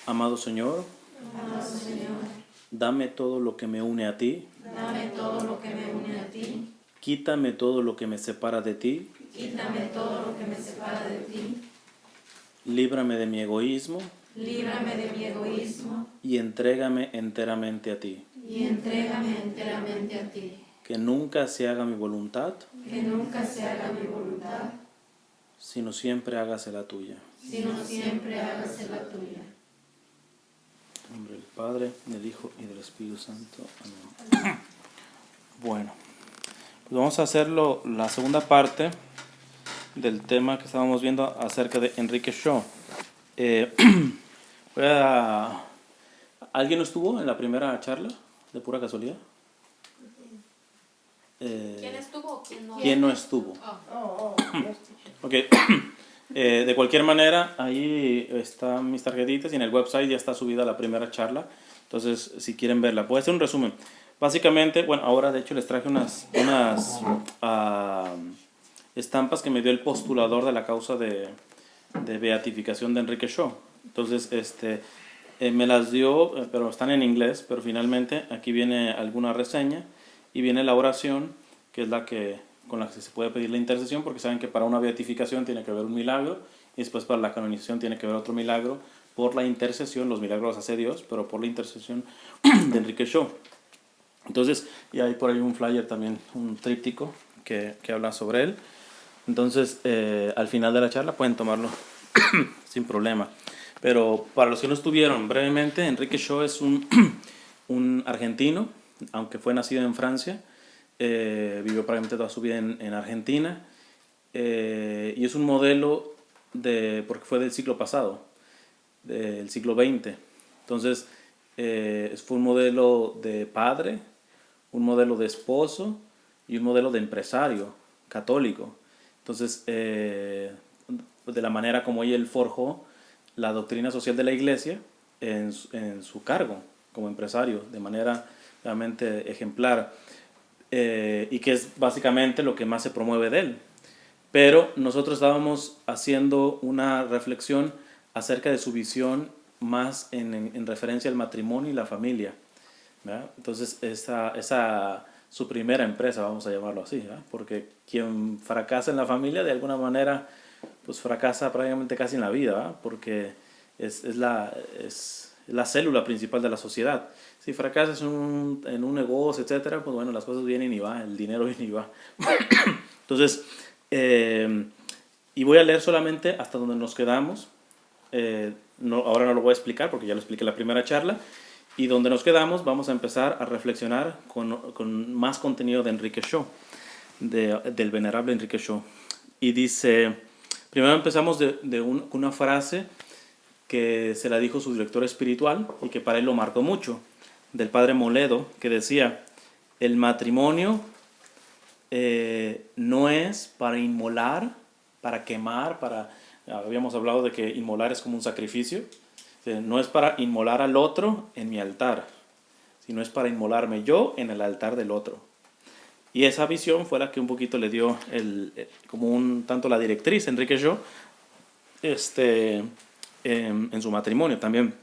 Amado Señor, Amado Señor, dame todo lo que me une a ti, dame todo lo que me une a ti, quítame todo lo que me separa de ti, quítame todo lo que me separa de ti, líbrame de mi egoísmo líbrame de mi egoísmo y entrégame enteramente a ti. y entrégame enteramente a ti. Que nunca se haga mi voluntad, Que nunca se haga mi voluntad, sino siempre hágase la tuya. sino siempre hágase la tuya. En nombre del Padre, del Hijo y del Espíritu Santo. Amén. Bueno, pues vamos a hacer la segunda parte del tema que estábamos viendo acerca de Enrique Shaw. ¿Alguien no estuvo en la primera charla, de pura casualidad? ¿Quién estuvo o quién no? ¿Quién no estuvo? Oh. Ok. De cualquier manera, ahí están mis tarjetitas y en el website ya está subida la primera charla. Entonces, si quieren verla, voy a hacer un resumen. Básicamente, bueno, ahora de hecho les traje unas estampas que me dio el postulador de la causa de beatificación de Enrique Shaw. Entonces, me las dio, pero están en inglés, pero finalmente aquí viene alguna reseña y viene la oración, que es con la que se puede pedir la intercesión, porque saben que para una beatificación tiene que haber un milagro, y después para la canonización tiene que haber otro milagro. Por la intercesión, los milagros los hace Dios, pero por la intercesión de Enrique Shaw. Entonces, y hay por ahí un flyer también, un tríptico que habla sobre él. Entonces, al final de la charla pueden tomarlo sin problema. Pero para los que no estuvieron, brevemente, Enrique Shaw es un argentino, aunque fue nacido en Francia. Vivió prácticamente toda su vida en Argentina, y es un modelo porque fue del siglo pasado, del siglo XX. Entonces, fue un modelo de padre, un modelo de esposo y un modelo de empresario católico. Entonces, de la manera como él forjó la doctrina social de la Iglesia en su cargo como empresario, de manera realmente ejemplar. Y que es básicamente lo que más se promueve de él. Pero nosotros estábamos haciendo una reflexión acerca de su visión más en referencia al matrimonio y la familia, ¿verdad? Entonces su primera empresa, vamos a llamarlo así, ¿verdad? Porque quien fracasa en la familia de alguna manera pues fracasa prácticamente casi en la vida, ¿verdad? Porque es la célula principal de la sociedad. Si fracasas en un negocio, etcétera, pues bueno, las cosas vienen y van, el dinero viene y va. Entonces, y voy a leer solamente hasta donde nos quedamos. Ahora no lo voy a explicar porque ya lo expliqué en la primera charla. Y donde nos quedamos vamos a empezar a reflexionar con más contenido de Enrique Shaw, del venerable Enrique Shaw. Y dice, primero empezamos con una frase que se la dijo su director espiritual y que para él lo marcó mucho, del padre Moledo, que decía: el matrimonio no es para inmolar, para quemar, habíamos hablado de que inmolar es como un sacrificio, no es para inmolar al otro en mi altar, sino es para inmolarme yo en el altar del otro. Y esa visión fue la que un poquito le dio como un tanto la directriz Enrique Shaw en su matrimonio también.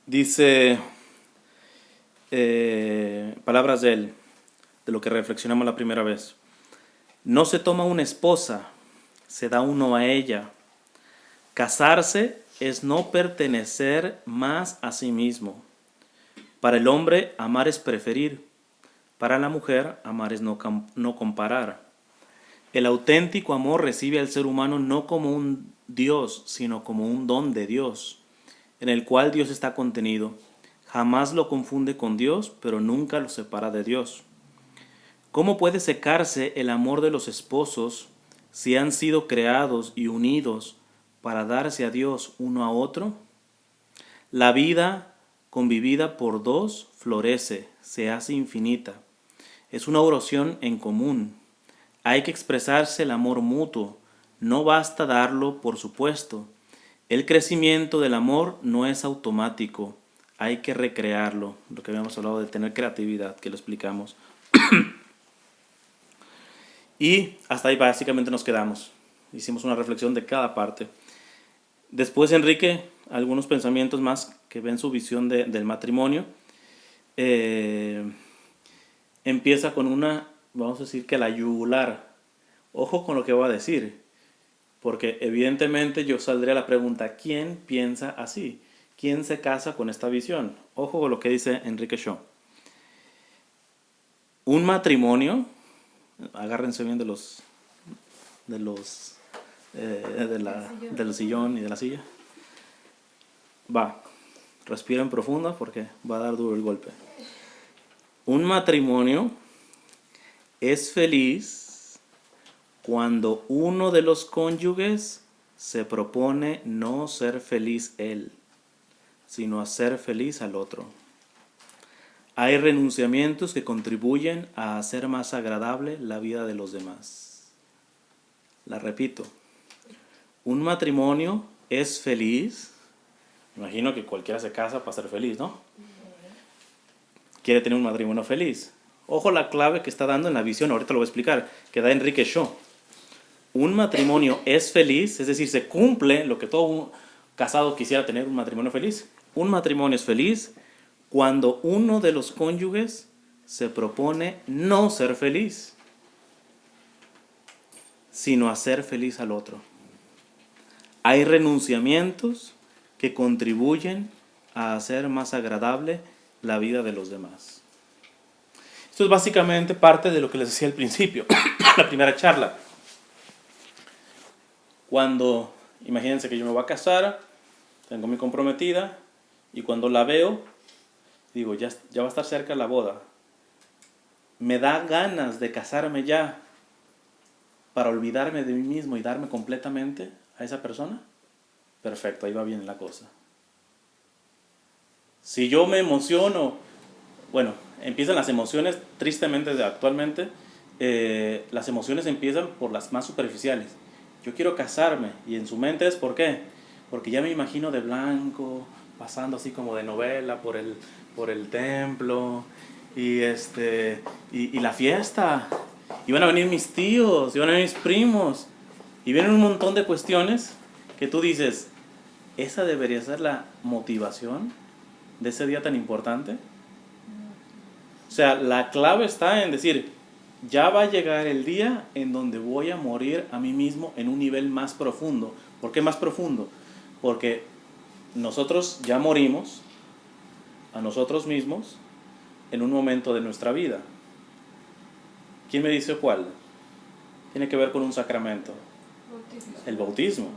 Dice, palabras de él, de lo que reflexionamos la primera vez: no se toma una esposa, se da uno a ella. Casarse es no pertenecer más a sí mismo. Para el hombre, amar es preferir. Para la mujer, amar es no comparar. El auténtico amor recibe al ser humano no como un Dios, sino como un don de Dios, en el cual Dios está contenido. Jamás lo confunde con Dios, pero nunca lo separa de Dios. ¿Cómo puede secarse el amor de los esposos si han sido creados y unidos para darse a Dios uno a otro? La vida convivida por dos florece, se hace infinita. Es una oración en común. Hay que expresarse el amor mutuo, no basta darlo por supuesto. El crecimiento del amor no es automático, hay que recrearlo. Lo que habíamos hablado de tener creatividad, que lo explicamos. Y hasta ahí básicamente nos quedamos. Hicimos una reflexión de cada parte. Después Enrique algunos pensamientos más que ven su visión del matrimonio. Empieza con una, vamos a decir que la yugular. Ojo con lo que voy a decir, porque evidentemente yo saldría a la pregunta, ¿quién piensa así? ¿Quién se casa con esta visión? Ojo con lo que dice Enrique Shaw. Un matrimonio, agárrense bien del sillón y de la silla. Respiren profundo porque va a dar duro el golpe. Un matrimonio es feliz cuando uno de los cónyuges se propone no ser feliz él, sino hacer feliz al otro. Hay renunciamientos que contribuyen a hacer más agradable la vida de los demás. La repito. Un matrimonio es feliz. Imagino que cualquiera se casa para ser feliz, ¿no? Quiere tener un matrimonio feliz. Ojo la clave que está dando en la visión, ahorita lo voy a explicar, que da Enrique Shaw. Un matrimonio es feliz, es decir, se cumple lo que todo un casado quisiera tener, un matrimonio feliz. Un matrimonio es feliz cuando uno de los cónyuges se propone no ser feliz, sino hacer feliz al otro. Hay renunciamientos que contribuyen a hacer más agradable la vida de los demás. Esto es básicamente parte de lo que les decía al principio, la primera charla. Cuando, imagínense que yo me voy a casar, tengo mi comprometida, y cuando la veo, digo, ya va a estar cerca la boda. Me da ganas de casarme ya para olvidarme de mí mismo y darme completamente a esa persona. Perfecto, ahí va bien la cosa. Si yo me emociono, bueno, empiezan las emociones, tristemente actualmente, las emociones empiezan por las más superficiales. Yo quiero casarme, y en su mente es ¿por qué? Porque ya me imagino de blanco, pasando así como de novela por el templo, y la fiesta, y van a venir mis tíos, y van a venir mis primos, y vienen un montón de cuestiones que tú dices, ¿esa debería ser la motivación de ese día tan importante? O sea, la clave está en decir, ya va a llegar el día en donde voy a morir a mí mismo en un nivel más profundo. ¿Por qué más profundo? Porque nosotros ya morimos a nosotros mismos en un momento de nuestra vida. ¿Quién me dice cuál? Tiene que ver con un sacramento. El bautismo.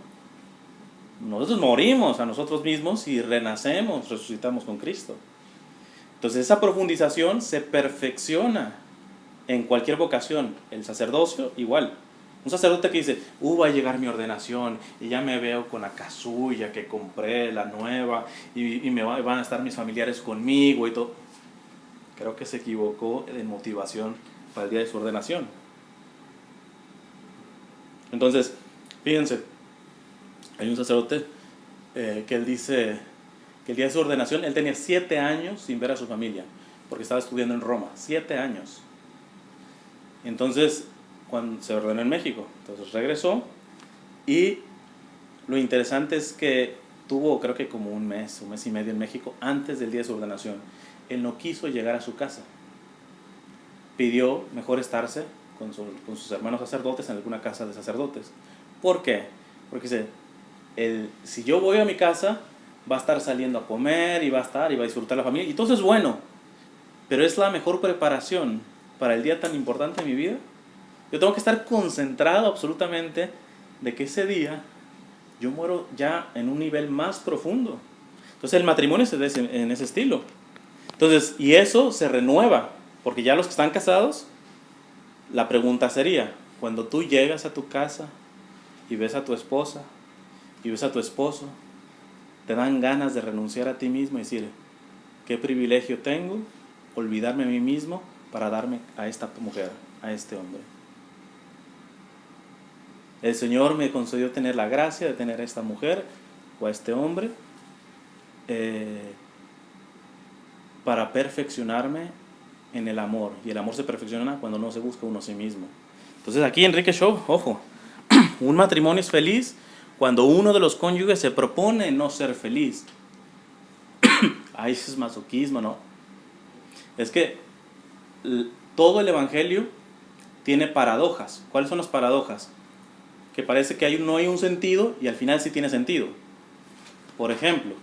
Nosotros morimos a nosotros mismos y renacemos, resucitamos con Cristo. Entonces esa profundización se perfecciona en cualquier vocación. El sacerdocio igual. Un sacerdote que dice, va a llegar mi ordenación y ya me veo con la casulla que compré, la nueva, y van a estar mis familiares conmigo y todo. Creo que se equivocó en motivación para el día de su ordenación. Entonces, fíjense, hay un sacerdote que él dice que el día de su ordenación él tenía 7 años sin ver a su familia, porque estaba estudiando en Roma, 7 años. Entonces, cuando se ordenó en México, entonces regresó, y lo interesante es que tuvo creo que como un mes y medio en México antes del día de su ordenación. Él no quiso llegar a su casa, pidió mejor estarse con sus hermanos sacerdotes en alguna casa de sacerdotes. ¿Por qué? Porque dice, si yo voy a mi casa, va a estar saliendo a comer y va a disfrutar la familia, y todo es bueno, pero es la mejor preparación para el día tan importante de mi vida. Yo tengo que estar concentrado absolutamente de que ese día yo muero ya en un nivel más profundo. Entonces el matrimonio es en ese estilo. Entonces, y eso se renueva, porque ya los que están casados, la pregunta sería, cuando tú llegas a tu casa y ves a tu esposa y ves a tu esposo, te dan ganas de renunciar a ti mismo y decir, qué privilegio tengo, olvidarme a mí mismo para darme a esta mujer, a este hombre. El Señor me concedió tener la gracia de tener a esta mujer o a este hombre para perfeccionarme en el amor. Y el amor se perfecciona cuando no se busca uno a sí mismo. Entonces aquí Enrique Shaw, ojo, un matrimonio es feliz cuando uno de los cónyuges se propone no ser feliz. Ay, eso es masoquismo, ¿no? Es que todo el evangelio tiene paradojas. ¿Cuáles son las paradojas? Que parece que no hay un sentido y al final sí tiene sentido. Por ejemplo,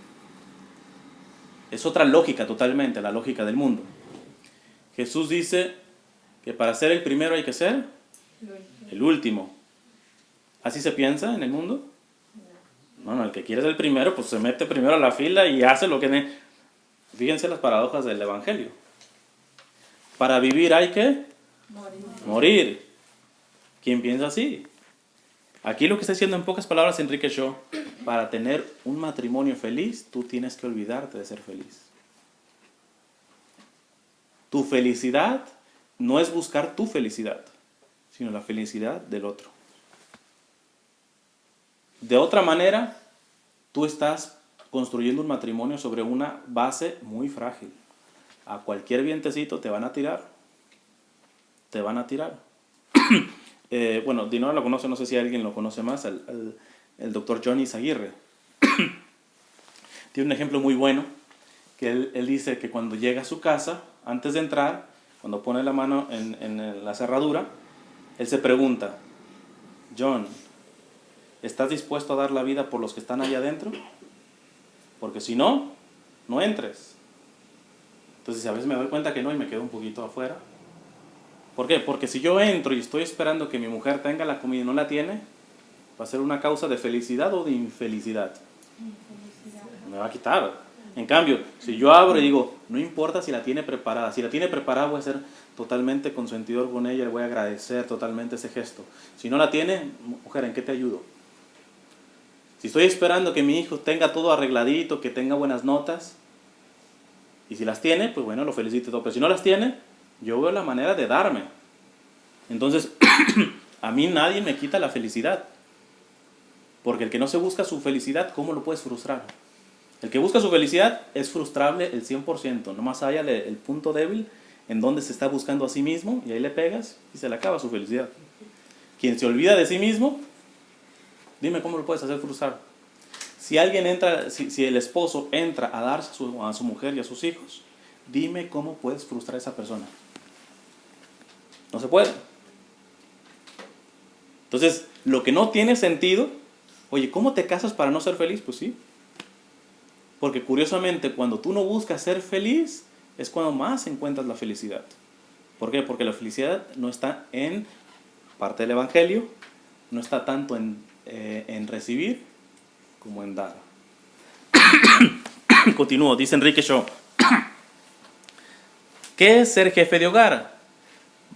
es otra lógica totalmente, la lógica del mundo. Jesús dice que para ser el primero hay que ser el último. ¿Así se piensa en el mundo? No, el que quiere ser el primero, pues se mete primero a la fila y hace lo que... Fíjense las paradojas del evangelio. Para vivir hay que morir. ¿Quién piensa así? Aquí lo que está diciendo en pocas palabras Enrique Shaw, para tener un matrimonio feliz, tú tienes que olvidarte de ser feliz. Tu felicidad no es buscar tu felicidad, sino la felicidad del otro. De otra manera, tú estás construyendo un matrimonio sobre una base muy frágil. A cualquier vientecito te van a tirar. Te van a tirar. Bueno, Dinora lo conoce, no sé si alguien lo conoce más, el doctor Johnny Izaguirre. Tiene un ejemplo muy bueno, que él dice que cuando llega a su casa, antes de entrar, cuando pone la mano en la cerradura, él se pregunta, John, ¿estás dispuesto a dar la vida por los que están allá adentro? Porque si no, no entres. Entonces a veces me doy cuenta que no y me quedo un poquito afuera. ¿Por qué? Porque si yo entro y estoy esperando que mi mujer tenga la comida y no la tiene, va a ser una causa de felicidad o de infelicidad. Me va a quitar. En cambio, si yo abro y digo, no importa si la tiene preparada. Si la tiene preparada voy a ser totalmente consentidor con ella, le voy a agradecer totalmente ese gesto. Si no la tiene, mujer, ¿en qué te ayudo? Si estoy esperando que mi hijo tenga todo arregladito, que tenga buenas notas, y si las tiene, pues bueno, lo felicito todo. Pero si no las tiene, yo veo la manera de darme. Entonces, a mí nadie me quita la felicidad. Porque el que no se busca su felicidad, ¿cómo lo puedes frustrar? El que busca su felicidad es frustrable el 100%. Nomás haya el punto débil en donde se está buscando a sí mismo y ahí le pegas y se le acaba su felicidad. Quien se olvida de sí mismo, dime cómo lo puedes hacer frustrar. Si alguien entra, si el esposo entra a darse a su mujer y a sus hijos, dime cómo puedes frustrar a esa persona. No se puede. Entonces, lo que no tiene sentido, oye, ¿cómo te casas para no ser feliz? Pues sí. Porque curiosamente, cuando tú no buscas ser feliz, es cuando más encuentras la felicidad. ¿Por qué? Porque la felicidad no está en parte del evangelio, no está tanto en recibir como en dar. Continúo, dice Enrique Shaw. ¿Qué es ser jefe de hogar?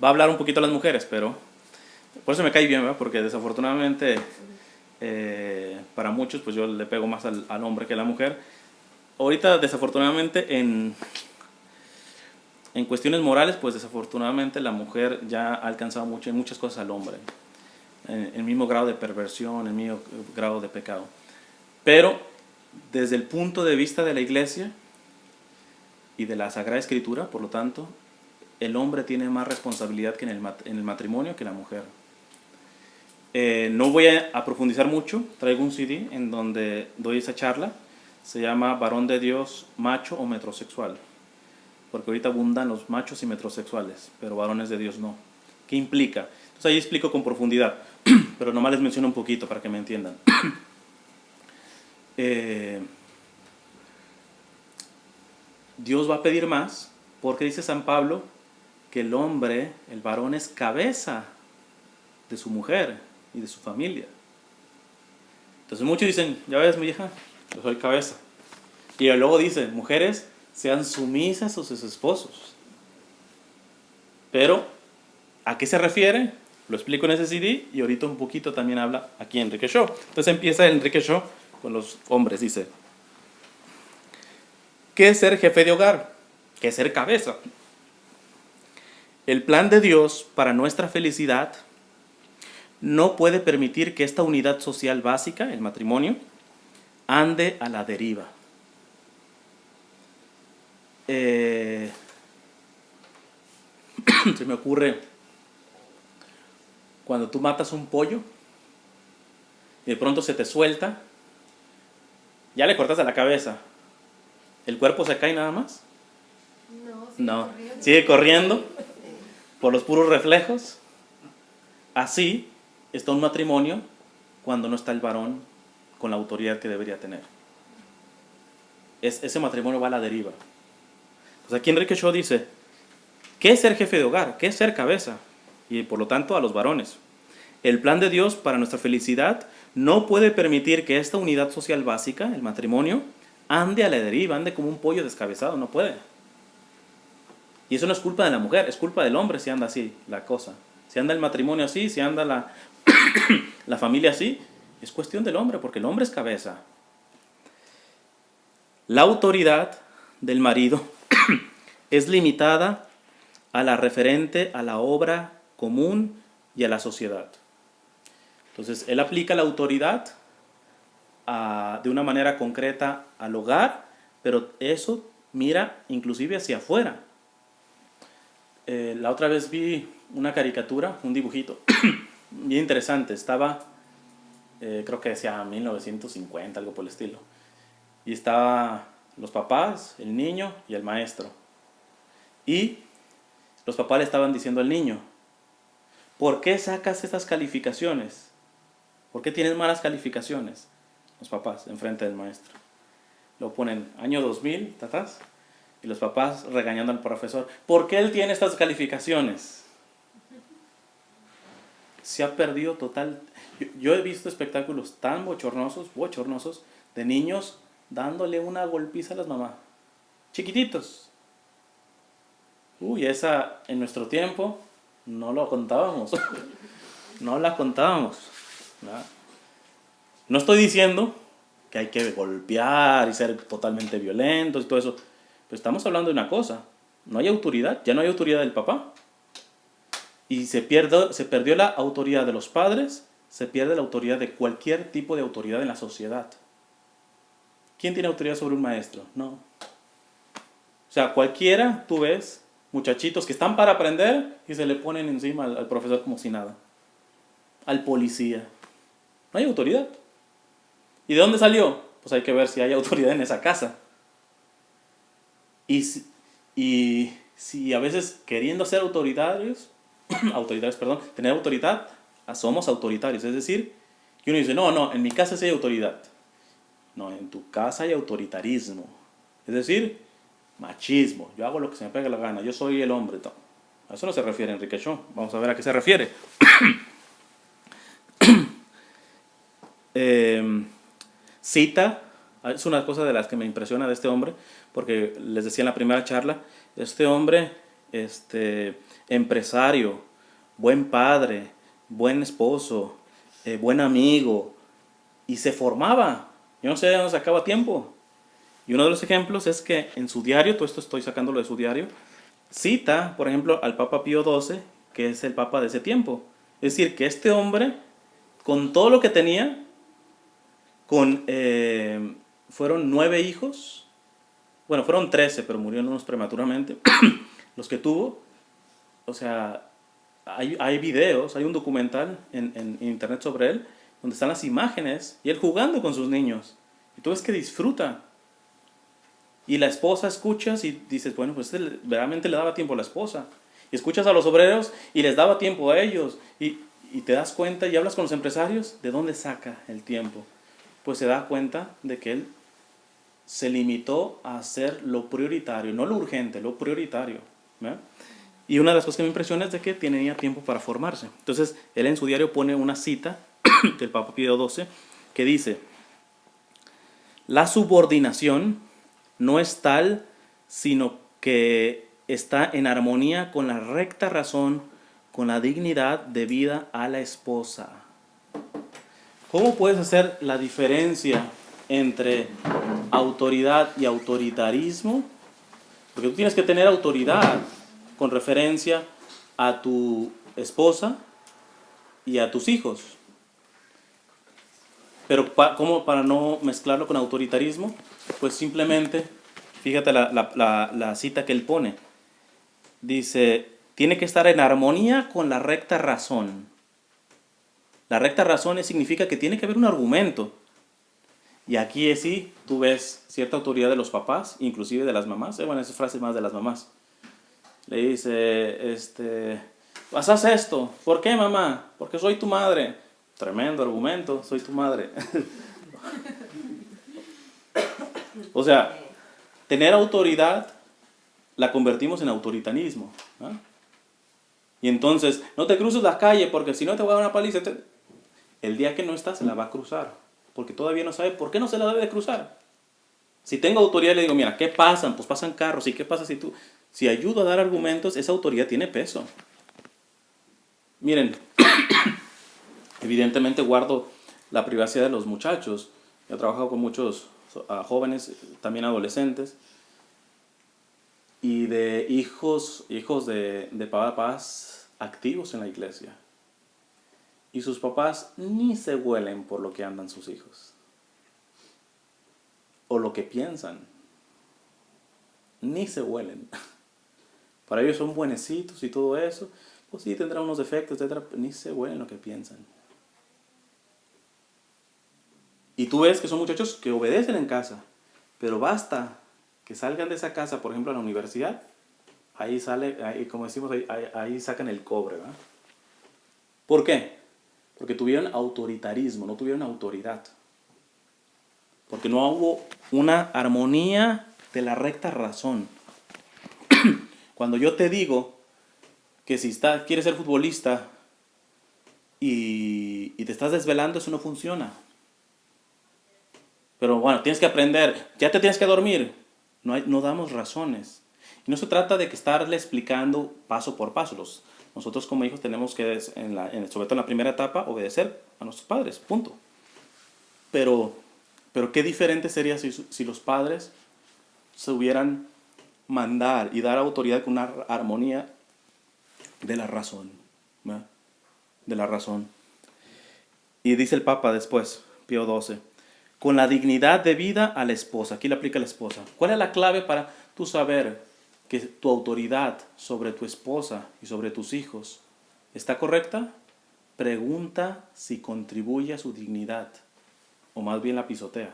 Va a hablar un poquito a las mujeres, pero por eso me cae bien, ¿verdad? Porque desafortunadamente para muchos pues yo le pego más al hombre que a la mujer. Ahorita desafortunadamente en cuestiones morales pues desafortunadamente la mujer ya ha alcanzado mucho en muchas cosas al hombre, en el mismo grado de perversión, el mismo grado de pecado. Pero desde el punto de vista de la iglesia y de la Sagrada Escritura, por lo tanto, el hombre tiene más responsabilidad que en el matrimonio que la mujer. No voy a profundizar mucho, traigo un CD en donde doy esa charla, se llama Varón de Dios, macho o metrosexual, porque ahorita abundan los machos y metrosexuales, pero varones de Dios no. ¿Qué implica? Entonces ahí explico con profundidad, pero nomás les menciono un poquito para que me entiendan. Dios va a pedir más, porque dice San Pablo que el hombre, el varón, es cabeza de su mujer y de su familia. Entonces muchos dicen, ya ves mi hija, yo soy cabeza. Y luego dice, mujeres, sean sumisas a sus esposos. Pero, ¿a qué se refiere? Lo explico en ese CD y ahorita un poquito también habla aquí Enrique Shaw. Entonces empieza Enrique Shaw con los hombres, dice, ¿qué es ser jefe de hogar? ¿Qué es ser cabeza? El plan de Dios para nuestra felicidad no puede permitir que esta unidad social básica, el matrimonio, ande a la deriva. Se me ocurre cuando tú matas un pollo y de pronto se te suelta, ya le cortaste la cabeza, ¿el cuerpo se cae nada más? No, sigue corriendo por los puros reflejos. Así está un matrimonio cuando no está el varón con la autoridad que debería tener. Ese matrimonio va a la deriva. Pues aquí Enrique Shaw dice, ¿qué es ser jefe de hogar? ¿Qué es ser cabeza? Y por lo tanto a los varones. El plan de Dios para nuestra felicidad no puede permitir que esta unidad social básica, el matrimonio, ande a la deriva, ande como un pollo descabezado, no puede. Y eso no es culpa de la mujer, es culpa del hombre si anda así la cosa. Si anda el matrimonio así, si anda la familia así, es cuestión del hombre, porque el hombre es cabeza. La autoridad del marido es limitada a la referente a la obra común y a la sociedad. Entonces, él aplica la autoridad de una manera concreta al hogar, pero eso mira inclusive hacia afuera. La otra vez vi una caricatura, un dibujito, bien interesante. Estaba, creo que decía 1950, algo por el estilo. Y estaba los papás, el niño y el maestro. Y los papás le estaban diciendo al niño, ¿por qué sacas estas calificaciones? ¿Por qué tienes malas calificaciones? Los papás, enfrente del maestro. Lo ponen año 2000, tatás, y los papás regañando al profesor. ¿Por qué él tiene estas calificaciones? Se ha perdido total. Yo he visto espectáculos tan bochornosos, de niños dándole una golpiza a las mamás. Chiquititos. Uy, esa en nuestro tiempo no lo contábamos. No la contábamos. No estoy diciendo que hay que golpear y ser totalmente violentos y todo eso. Pero estamos hablando de una cosa. No hay autoridad. Ya no hay autoridad del papá. Y se perdió la autoridad de los padres. Se pierde la autoridad de cualquier tipo de autoridad en la sociedad. ¿Quién tiene autoridad sobre un maestro? No. O sea, cualquiera, tú ves, muchachitos que están para aprender y se le ponen encima al profesor como si nada. Al policía. No hay autoridad. ¿Y de dónde salió? Pues hay que ver si hay autoridad en esa casa. Y si a veces queriendo ser tener autoridad, somos autoritarios. Es decir, que uno dice, no, en mi casa sí hay autoridad. No, en tu casa hay autoritarismo. Es decir, machismo. Yo hago lo que se me pega la gana. Yo soy el hombre. A eso no se refiere Enrique Shaw. Vamos a ver a qué se refiere. Cita, es una cosa de las que me impresiona de este hombre, porque les decía en la primera charla, este hombre, empresario, buen padre, buen esposo, buen amigo, y se formaba. Yo no sé de dónde sacaba tiempo. Y uno de los ejemplos es que en su diario, todo esto estoy sacándolo de su diario, cita, por ejemplo, al Papa Pío XII, que es el Papa de ese tiempo. Es decir, que este hombre, con todo lo que tenía, fueron 9 hijos, bueno, fueron 13, pero murieron unos prematuramente, los que tuvo. O sea, hay videos, hay un documental en internet sobre él, donde están las imágenes, y él jugando con sus niños. Y tú ves que disfruta. Y la esposa escuchas y dices, bueno, pues verdaderamente le daba tiempo a la esposa. Y escuchas a los obreros y les daba tiempo a ellos. Y te das cuenta y hablas con los empresarios, ¿de dónde saca el tiempo? Pues se da cuenta de que él se limitó a hacer lo prioritario, no lo urgente, lo prioritario. ¿Verdad? Y una de las cosas que me impresiona es de que tenía tiempo para formarse. Entonces, él en su diario pone una cita del Papa Pío XII que dice, la subordinación no es tal, sino que está en armonía con la recta razón, con la dignidad debida a la esposa. ¿Cómo puedes hacer la diferencia entre autoridad y autoritarismo? Porque tú tienes que tener autoridad con referencia a tu esposa y a tus hijos. Pero ¿cómo para no mezclarlo con autoritarismo? Pues simplemente, fíjate la cita que él pone. Dice, tiene que estar en armonía con la recta razón. La recta razón significa que tiene que haber un argumento. Y aquí sí, tú ves cierta autoridad de los papás, inclusive de las mamás. Bueno, esa frase es más de las mamás. Le dice, vas a hacer esto. ¿Por qué, mamá? Porque soy tu madre. Tremendo argumento, soy tu madre. O sea, tener autoridad la convertimos en autoritarismo, ¿no? Y entonces, no te cruces la calle porque si no te voy a dar una paliza. El día que no está se la va a cruzar, porque todavía no sabe por qué no se la debe de cruzar. Si tengo autoridad le digo, mira, ¿qué pasan? Pues pasan carros. ¿Y qué pasa si tú? Si ayudo a dar argumentos, esa autoridad tiene peso. Miren, evidentemente guardo la privacidad de los muchachos. Yo he trabajado con muchos jóvenes, también adolescentes, y de hijos de papás activos en la iglesia. Y sus papás ni se huelen por lo que andan sus hijos. O lo que piensan. Ni se huelen. Para ellos son buenecitos y todo eso. Pues sí, tendrán unos defectos, etc. Ni se huelen lo que piensan. Y tú ves que son muchachos que obedecen en casa. Pero basta que salgan de esa casa, por ejemplo, a la universidad. Ahí sale, ahí, como decimos, ahí sacan el cobre, ¿verdad? ¿Por qué? Porque tuvieron autoritarismo, no tuvieron autoridad. Porque no hubo una armonía de la recta razón. Cuando yo te digo que si quieres ser futbolista y te estás desvelando, eso no funciona. Pero bueno, tienes que aprender, ya te tienes que dormir. No damos razones. Y no se trata de que estarle explicando paso por paso. Nosotros como hijos tenemos que, sobre todo en la primera etapa, obedecer a nuestros padres, punto. Pero qué diferente sería si los padres se hubieran mandar y dar autoridad con una armonía de la razón, ¿verdad? De la razón. Y dice el Papa después, Pío XII, con la dignidad de vida a la esposa. Aquí le aplica a la esposa. ¿Cuál es la clave para tú saber que tu autoridad sobre tu esposa y sobre tus hijos está correcta? Pregunta si contribuye a su dignidad, o más bien la pisotea,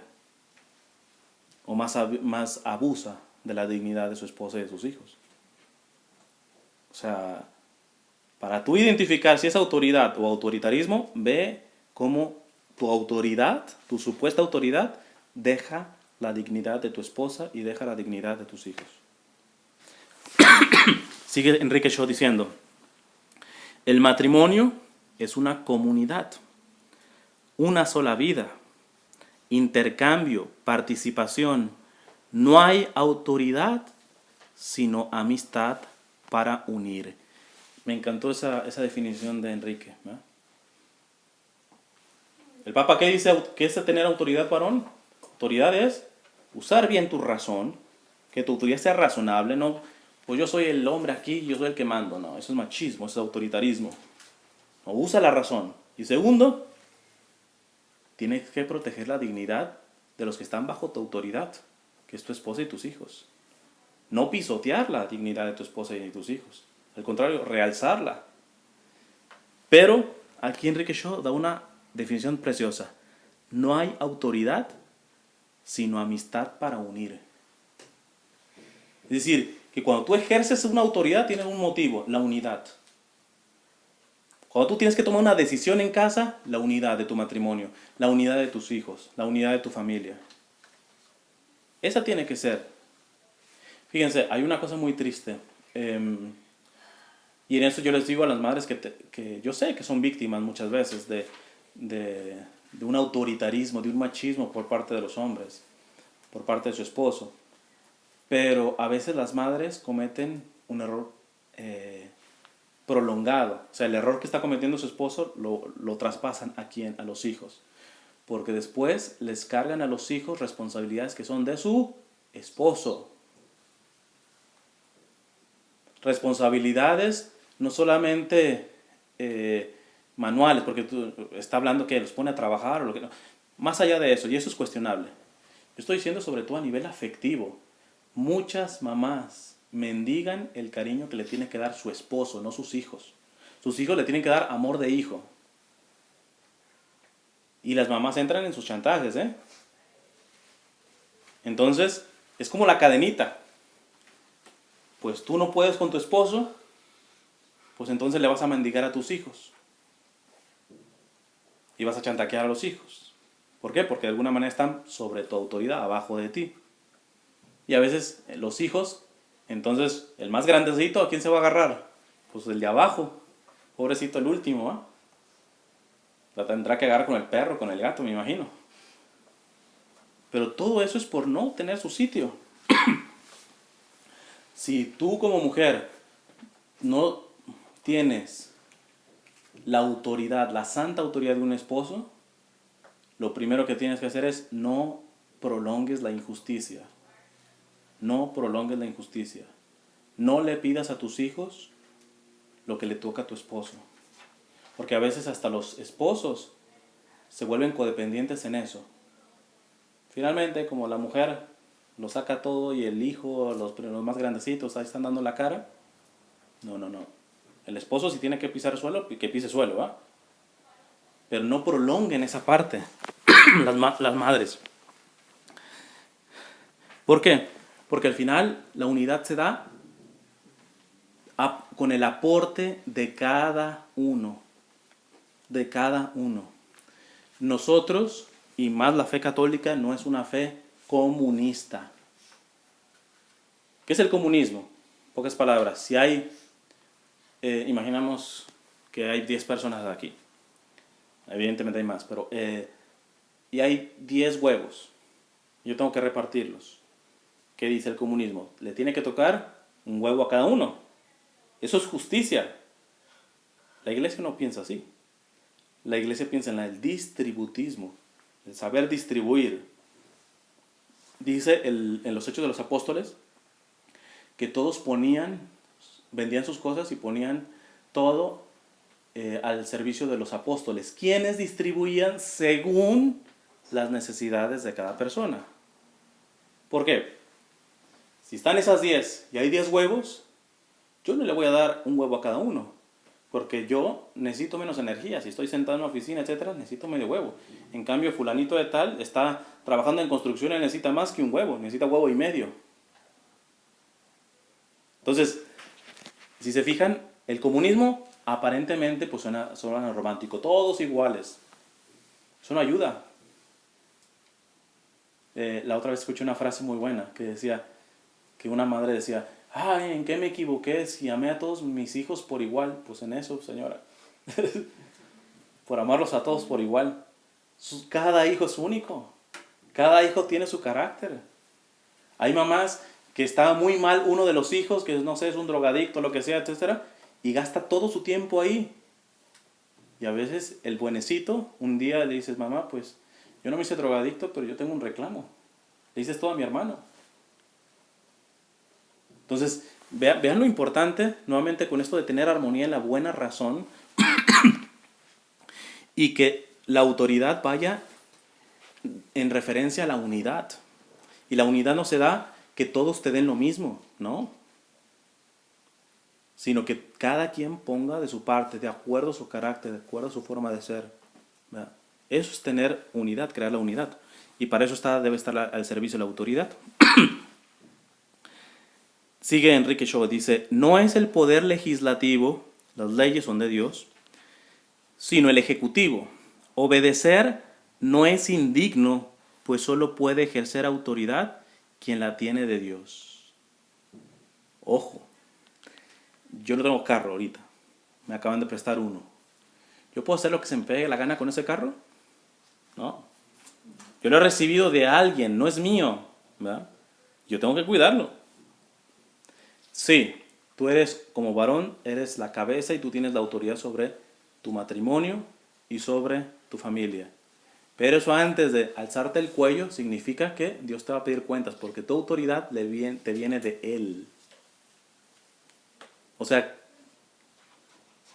o más abusa de la dignidad de su esposa y de sus hijos. O sea, para tú identificar si es autoridad o autoritarismo, ve cómo tu autoridad, tu supuesta autoridad, deja la dignidad de tu esposa y deja la dignidad de tus hijos. Sigue Enrique Shaw diciendo, el matrimonio es una comunidad, una sola vida, intercambio, participación. No hay autoridad, sino amistad para unir. Me encantó esa definición de Enrique, ¿verdad? ¿El Papa qué dice? ¿Qué es tener autoridad, varón? Autoridad es usar bien tu razón, que tu autoridad sea razonable, no, pues yo soy el hombre aquí, yo soy el que mando, no, eso es machismo, eso es autoritarismo. No, usa la razón. Y segundo, tienes que proteger la dignidad de los que están bajo tu autoridad, que es tu esposa y tus hijos. No pisotear la dignidad de tu esposa y de tus hijos. Al contrario, realzarla. Pero aquí Enrique Shaw da una definición preciosa. No hay autoridad, sino amistad para unir. Es decir, que cuando tú ejerces una autoridad tienes un motivo, la unidad. Cuando tú tienes que tomar una decisión en casa, la unidad de tu matrimonio, la unidad de tus hijos, la unidad de tu familia. Esa tiene que ser. Fíjense, hay una cosa muy triste. Y en eso yo les digo a las madres que yo sé que son víctimas muchas veces de un autoritarismo, de un machismo por parte de los hombres, por parte de su esposo. Pero a veces las madres cometen un error prolongado. O sea, el error que está cometiendo su esposo lo traspasan a los hijos. Porque después les cargan a los hijos responsabilidades que son de su esposo. Responsabilidades no solamente manuales, porque tú está hablando que los pone a trabajar o lo que no. Más allá de eso, y eso es cuestionable. Yo estoy diciendo sobre todo a nivel afectivo. Muchas mamás mendigan el cariño que le tiene que dar su esposo, no sus hijos. Sus hijos le tienen que dar amor de hijo. Y las mamás entran en sus chantajes, ¿eh? Entonces, es como la cadenita. Pues tú no puedes con tu esposo, pues entonces le vas a mendigar a tus hijos. Y vas a chantajear a los hijos. ¿Por qué? Porque de alguna manera están sobre tu autoridad, abajo de ti. Y a veces los hijos, entonces el más grandecito, ¿a quién se va a agarrar? Pues el de abajo. Pobrecito el último, ¿ah? La tendrá que agarrar con el perro, con el gato, me imagino. Pero todo eso es por no tener su sitio. Si tú como mujer no tienes la autoridad, la santa autoridad de un esposo, lo primero que tienes que hacer es no prolongues la injusticia. No prolongues la injusticia. No le pidas a tus hijos lo que le toca a tu esposo. Porque a veces hasta los esposos se vuelven codependientes en eso. Finalmente, como la mujer lo saca todo y el hijo, los más grandecitos, ahí están dando la cara. No. El esposo si tiene que pisar suelo, que pise suelo, ¿va? Pero no prolonguen esa parte, las madres. ¿Por qué? Porque al final la unidad se da con el aporte de cada uno. De cada uno. Nosotros, y más la fe católica, no es una fe comunista. ¿Qué es el comunismo? Pocas palabras. Si hay, imaginamos que hay 10 personas aquí. Evidentemente hay más, pero y hay 10 huevos. Yo tengo que repartirlos. ¿Qué dice el comunismo? Le tiene que tocar un huevo a cada uno. Eso es justicia. La iglesia no piensa así. La iglesia piensa en el distributismo, el saber distribuir. Dice en los Hechos de los Apóstoles que todos vendían sus cosas y ponían todo al servicio de los apóstoles, quienes distribuían según las necesidades de cada persona. ¿Por qué? Si están esas 10 y hay 10 huevos, yo no le voy a dar un huevo a cada uno, porque yo necesito menos energía. Si estoy sentado en una oficina, etcétera, necesito medio huevo. En cambio, fulanito de tal está trabajando en construcción y necesita más que un huevo, necesita huevo y medio. Entonces, si se fijan, el comunismo aparentemente pues suena romántico, todos iguales. Eso no ayuda. La otra vez escuché una frase muy buena que decía, que una madre decía, ay, ¿en qué me equivoqué? Si amé a todos mis hijos por igual. Pues en eso, señora. Por amarlos a todos por igual. Cada hijo es único. Cada hijo tiene su carácter. Hay mamás que está muy mal uno de los hijos, que no sé, es un drogadicto, lo que sea, etcétera, y gasta todo su tiempo ahí. Y a veces el buenecito, un día le dices, mamá, pues yo no me hice drogadicto, pero yo tengo un reclamo. Le dices todo a mi hermano. Entonces, vean lo importante, nuevamente con esto de tener armonía en la buena razón, y que la autoridad vaya en referencia a la unidad. Y la unidad no se da que todos te den lo mismo, ¿no? Sino que cada quien ponga de su parte, de acuerdo a su carácter, de acuerdo a su forma de ser, ¿verdad? Eso es tener unidad, crear la unidad. Y para eso debe estar al servicio de la autoridad. Sigue Enrique Shaw, dice, no es el poder legislativo, las leyes son de Dios, sino el ejecutivo. Obedecer no es indigno, pues solo puede ejercer autoridad quien la tiene de Dios. Ojo, yo no tengo carro ahorita, me acaban de prestar uno. ¿Yo puedo hacer lo que se me pegue la gana con ese carro? No. Yo lo he recibido de alguien, no es mío, ¿verdad? Yo tengo que cuidarlo. Sí, tú eres, como varón, eres la cabeza y tú tienes la autoridad sobre tu matrimonio y sobre tu familia. Pero eso antes de alzarte el cuello significa que Dios te va a pedir cuentas, porque tu autoridad te viene de Él. O sea,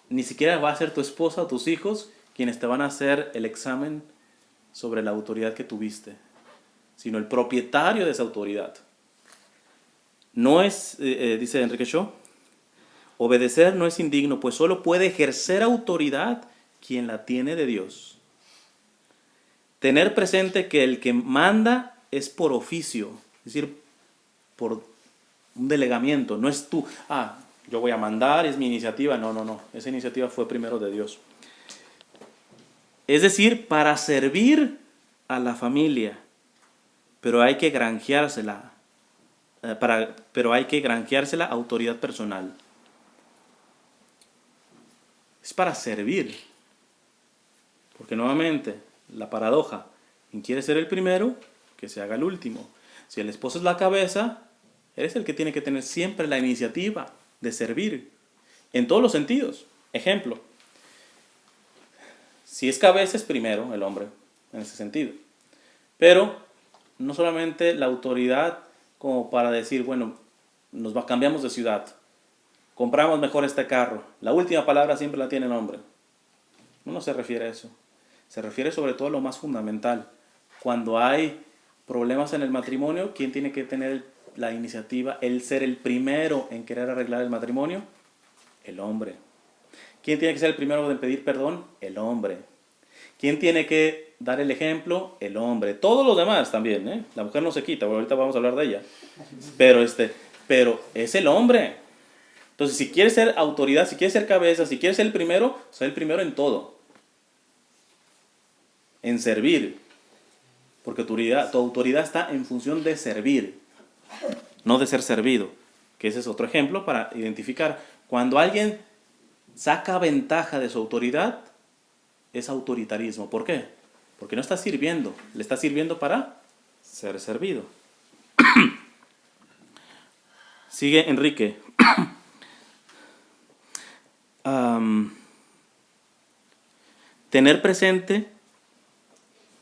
ni siquiera va a ser tu esposa o tus hijos quienes te van a hacer el examen sobre la autoridad que tuviste, sino el propietario de esa autoridad. No es, dice Enrique Shaw, obedecer no es indigno, pues solo puede ejercer autoridad quien la tiene de Dios. tener presente que el que manda es por oficio, es decir, por un delegamiento, no es tú, yo voy a mandar, es mi iniciativa, no, esa iniciativa fue primero de Dios. Es decir, para servir a la familia, pero hay que granjeársela, autoridad personal. Es para servir, porque nuevamente, la paradoja, quien quiere ser el primero, que se haga el último. Si el esposo es la cabeza, eres el que tiene que tener siempre la iniciativa de servir, en todos los sentidos. Ejemplo, si es cabeza es primero el hombre, en ese sentido. Pero no solamente la autoridad como para decir, bueno, cambiamos de ciudad, compramos mejor este carro. La última palabra siempre la tiene el hombre. No se refiere a eso. Se refiere sobre todo a lo más fundamental. Cuando hay problemas en el matrimonio, ¿quién tiene que tener la iniciativa, el ser el primero en querer arreglar el matrimonio? El hombre. ¿Quién tiene que ser el primero en pedir perdón? El hombre. ¿Quién tiene que dar el ejemplo? El hombre. Todos los demás también, ¿eh? La mujer no se quita, ahorita vamos a hablar de ella. Pero es el hombre. Entonces, si quieres ser autoridad, si quieres ser cabeza, si quieres ser el primero, sé el primero en todo. En servir. Porque tu autoridad está en función de servir, no de ser servido. Que ese es otro ejemplo para identificar. Cuando alguien saca ventaja de su autoridad, es autoritarismo. ¿Por qué? Porque no está sirviendo, le está sirviendo para ser servido. Sigue Enrique. Tener presente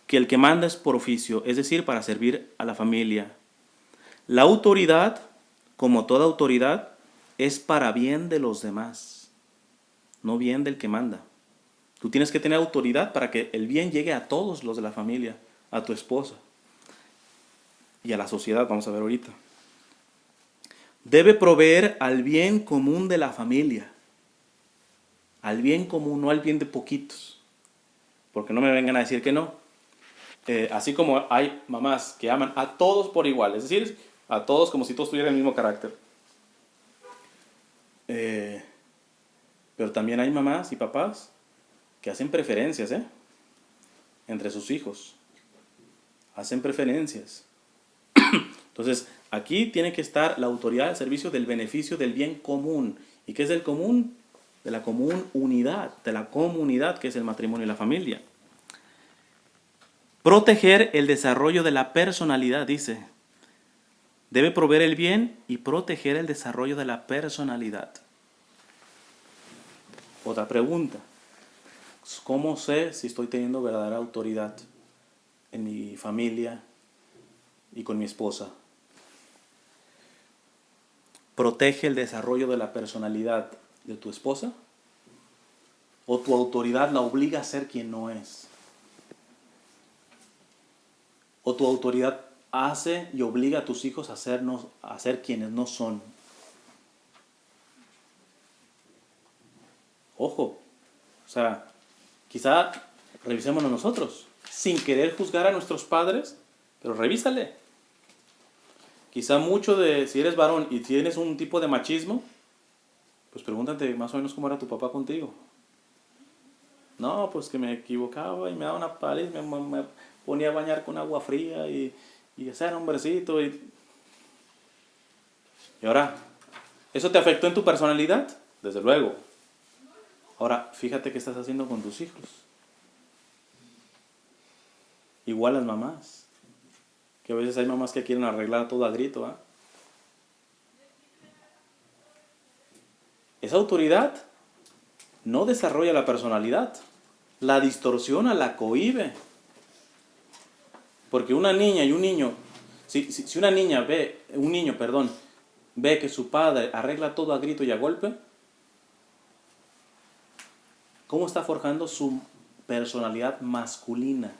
que el que manda es por oficio, es decir, para servir a la familia. La autoridad, como toda autoridad, es para bien de los demás, no bien del que manda. Tú tienes que tener autoridad para que el bien llegue a todos los de la familia, a tu esposa y a la sociedad, vamos a ver ahorita. Debe proveer al bien común de la familia, al bien común, no al bien de poquitos, porque no me vengan a decir que no. Así como hay mamás que aman a todos por igual, es decir, a todos como si todos tuvieran el mismo carácter. Pero también hay mamás y papás que hacen preferencias, entre sus hijos. Hacen preferencias. Entonces, aquí tiene que estar la autoridad al servicio del beneficio del bien común. ¿Y qué es el común? De la común unidad, de la comunidad que es el matrimonio y la familia. Proteger el desarrollo de la personalidad, dice. Debe proveer el bien y proteger el desarrollo de la personalidad. Otra pregunta. ¿Cómo sé si estoy teniendo verdadera autoridad en mi familia y con mi esposa? ¿Protege el desarrollo de la personalidad de tu esposa? ¿O tu autoridad la obliga a ser quien no es? ¿O tu autoridad hace y obliga a tus hijos a ser quienes no son? Ojo, quizá revisémonos nosotros, sin querer juzgar a nuestros padres, pero revísale. Quizá mucho si eres varón y tienes un tipo de machismo, pues pregúntate más o menos cómo era tu papá contigo. No, pues que me equivocaba y me daba una paliza, me ponía a bañar con agua fría y ese hombrecito. Y ahora, ¿eso te afectó en tu personalidad? Desde luego. Ahora, fíjate qué estás haciendo con tus hijos. Igual las mamás. Que a veces hay mamás que quieren arreglar todo a grito. Esa autoridad no desarrolla la personalidad. La distorsiona, la cohíbe. Porque una niña y un niño, si una niña ve que su padre arregla todo a grito y a golpe, ¿cómo está forjando su personalidad masculina?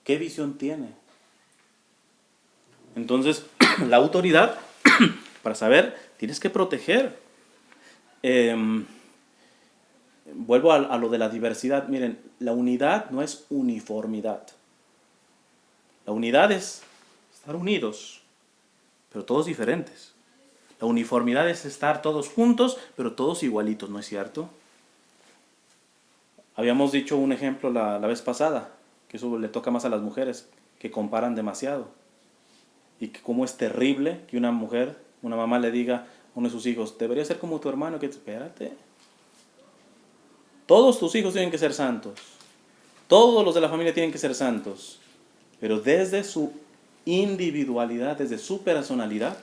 ¿Qué visión tiene? Entonces, la autoridad, para saber, tienes que proteger. vuelvo a lo de la diversidad. Miren, la unidad no es uniformidad. La unidad es estar unidos, pero todos diferentes. La uniformidad es estar todos juntos, pero todos igualitos, ¿no es cierto? Habíamos dicho un ejemplo la vez pasada, que eso le toca más a las mujeres, que comparan demasiado. Y que cómo es terrible que una mujer, una mamá le diga a uno de sus hijos, debería ser como tu hermano, que espérate. Todos tus hijos tienen que ser santos. Todos los de la familia tienen que ser santos. Pero desde su individualidad, desde su personalidad.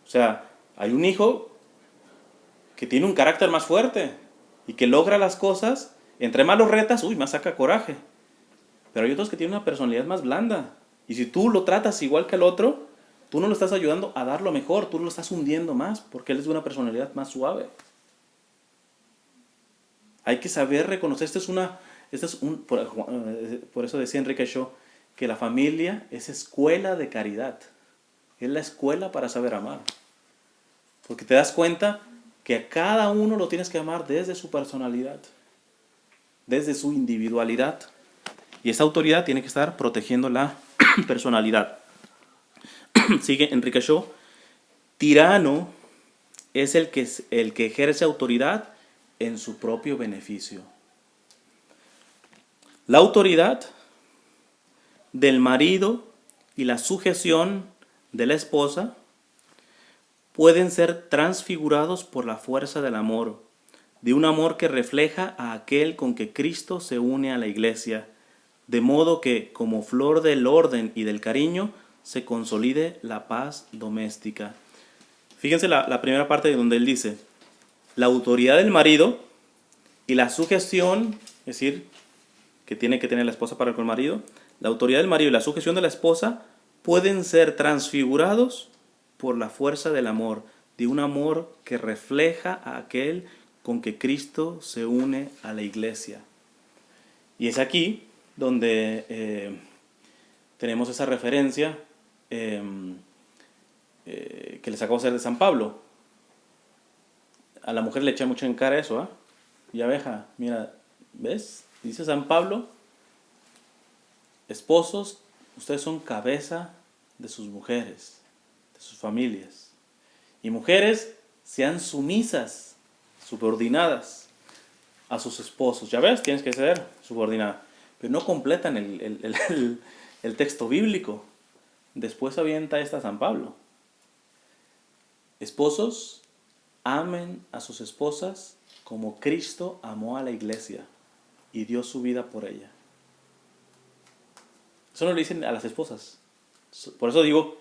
O sea, hay un hijo que tiene un carácter más fuerte y que logra las cosas, entre más los retas, más saca coraje. Pero hay otros que tienen una personalidad más blanda. Y si tú lo tratas igual que el otro, tú no lo estás ayudando a dar lo mejor, tú lo estás hundiendo más, porque él es de una personalidad más suave. Hay que saber reconocer, por eso decía Enrique Shaw, que la familia es escuela de caridad. Es la escuela para saber amar. Porque te das cuenta que a cada uno lo tienes que amar desde su personalidad, desde su individualidad. Y esa autoridad tiene que estar protegiendo la personalidad. Sigue Enrique Shaw. Tirano es el que ejerce autoridad en su propio beneficio. La autoridad del marido y la sujeción de la esposa pueden ser transfigurados por la fuerza del amor, de un amor que refleja a aquel con que Cristo se une a la iglesia, de modo que, como flor del orden y del cariño, se consolide la paz doméstica. Fíjense la primera parte de donde él dice, la autoridad del marido y la sujeción, es decir, que tiene que tener la esposa para con el marido, la autoridad del marido y la sujeción de la esposa pueden ser transfigurados por la fuerza del amor, de un amor que refleja a aquel con que Cristo se une a la iglesia. Y es aquí donde tenemos esa referencia que les acabo de hacer de San Pablo. A la mujer le echa mucho en cara eso, ¿ah? Y abeja, mira, ¿ves? Dice San Pablo, esposos, ustedes son cabeza de sus mujeres, de sus familias. Y mujeres, sean sumisas, subordinadas a sus esposos. Ya ves, tienes que ser subordinada. Pero no completan el texto bíblico. Después avienta esta San Pablo. Esposos, amen a sus esposas como Cristo amó a la iglesia y dio su vida por ella. Eso no lo dicen a las esposas. Por eso digo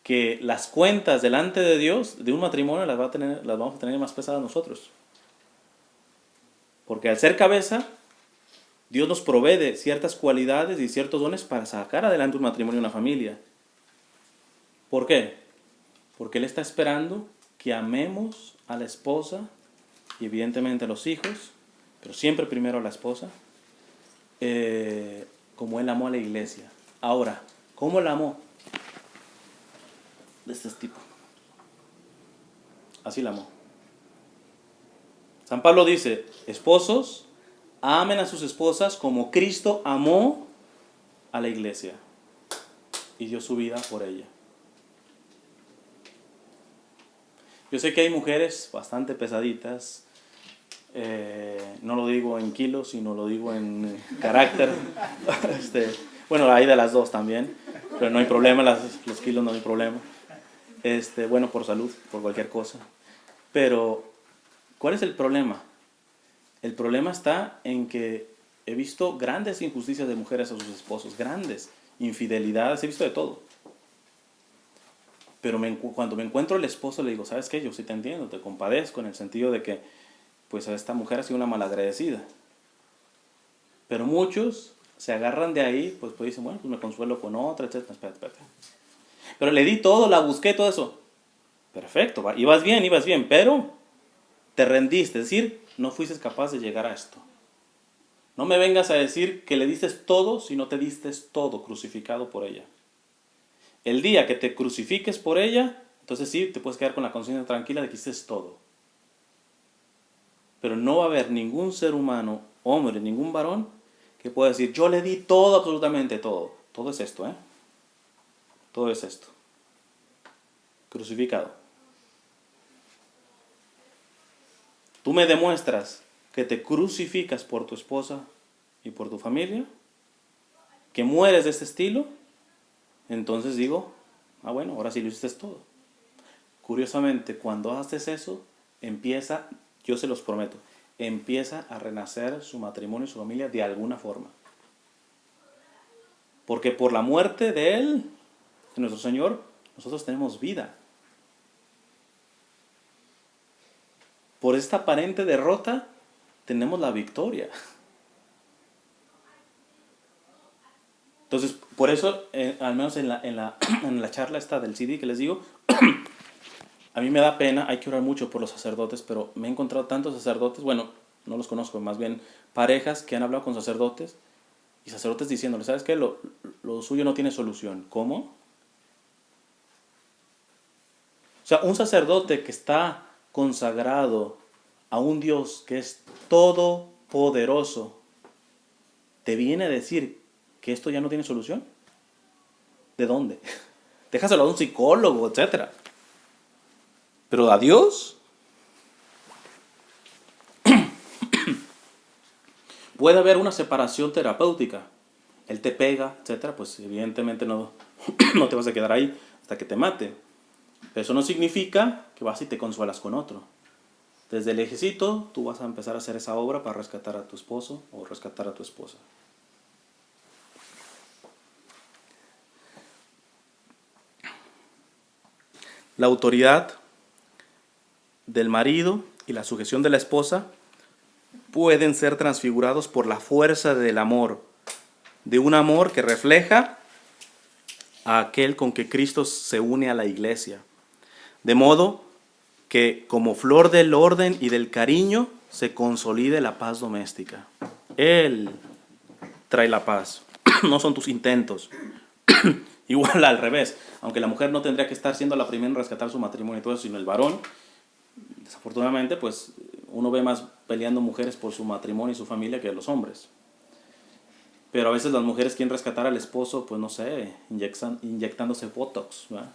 que las cuentas delante de Dios de un matrimonio las vamos a tener más pesadas nosotros. Porque al ser cabeza, Dios nos provee de ciertas cualidades y ciertos dones para sacar adelante un matrimonio y una familia. ¿Por qué? Porque Él está esperando que amemos a la esposa y evidentemente a los hijos, pero siempre primero a la esposa, como Él amó a la iglesia. Ahora, ¿cómo la amó? De este tipo. Así la amó. San Pablo dice, esposos, amen a sus esposas como Cristo amó a la iglesia y dio su vida por ella. Yo sé que hay mujeres bastante pesaditas, no lo digo en kilos, sino lo digo en carácter. Bueno, hay de las dos también, pero no hay problema, los kilos no hay problema. Bueno, por salud, por cualquier cosa. Pero, ¿cuál es el problema? El problema está en que he visto grandes injusticias de mujeres a sus esposos, grandes infidelidades, he visto de todo. Pero cuando me encuentro el esposo le digo, ¿sabes qué? Yo sí te entiendo, te compadezco en el sentido de que pues a esta mujer ha sido una malagradecida. Pero muchos se agarran de ahí, pues dicen, bueno, pues me consuelo con otra, etc. Espérate. Pero le di todo, la busqué, todo eso. Perfecto, ibas bien, pero te rendiste, es decir, no fuiste capaz de llegar a esto. No me vengas a decir que le diste todo si no te diste todo crucificado por ella. El día que te crucifiques por ella, entonces sí, te puedes quedar con la conciencia tranquila de que hiciste todo. Pero no va a haber ningún ser humano, hombre, ningún varón, que pueda decir, yo le di todo, absolutamente todo. Todo es esto, ¿eh? Todo es esto. Crucificado. Tú me demuestras que te crucificas por tu esposa y por tu familia, que mueres de este estilo, entonces digo, bueno, ahora sí lo hiciste todo. Curiosamente, cuando haces eso, empieza, yo se los prometo, empieza a renacer su matrimonio y su familia de alguna forma. Porque por la muerte de Él, de nuestro Señor, nosotros tenemos vida. Por esta aparente derrota, tenemos la victoria. Entonces, por eso, al menos en la charla esta del CD que les digo, a mí me da pena, hay que orar mucho por los sacerdotes, pero me he encontrado tantos sacerdotes, bueno, no los conozco, más bien parejas que han hablado con sacerdotes y sacerdotes diciéndoles, ¿sabes qué? Lo suyo no tiene solución. ¿Cómo? O sea, un sacerdote que está consagrado a un Dios que es todopoderoso, ¿te viene a decir que esto ya no tiene solución? ¿De dónde? Déjaselo a un psicólogo, etcétera. Pero a Dios puede haber una separación terapéutica. Él te pega, etcétera, pues evidentemente no te vas a quedar ahí hasta que te mate. Pero eso no significa que vas y te consuelas con otro. Desde el lejecito tú vas a empezar a hacer esa obra para rescatar a tu esposo o rescatar a tu esposa. La autoridad del marido y la sujeción de la esposa pueden ser transfigurados por la fuerza del amor, de un amor que refleja a aquel con que Cristo se une a la iglesia. De modo que como flor del orden y del cariño se consolide la paz doméstica. Él trae la paz, no son tus intentos. Igual al revés, aunque la mujer no tendría que estar siendo la primera en rescatar su matrimonio y todo eso, sino el varón, desafortunadamente, pues uno ve más peleando mujeres por su matrimonio y su familia que los hombres. Pero a veces las mujeres quieren rescatar al esposo, pues no sé, inyectándose botox, ¿verdad?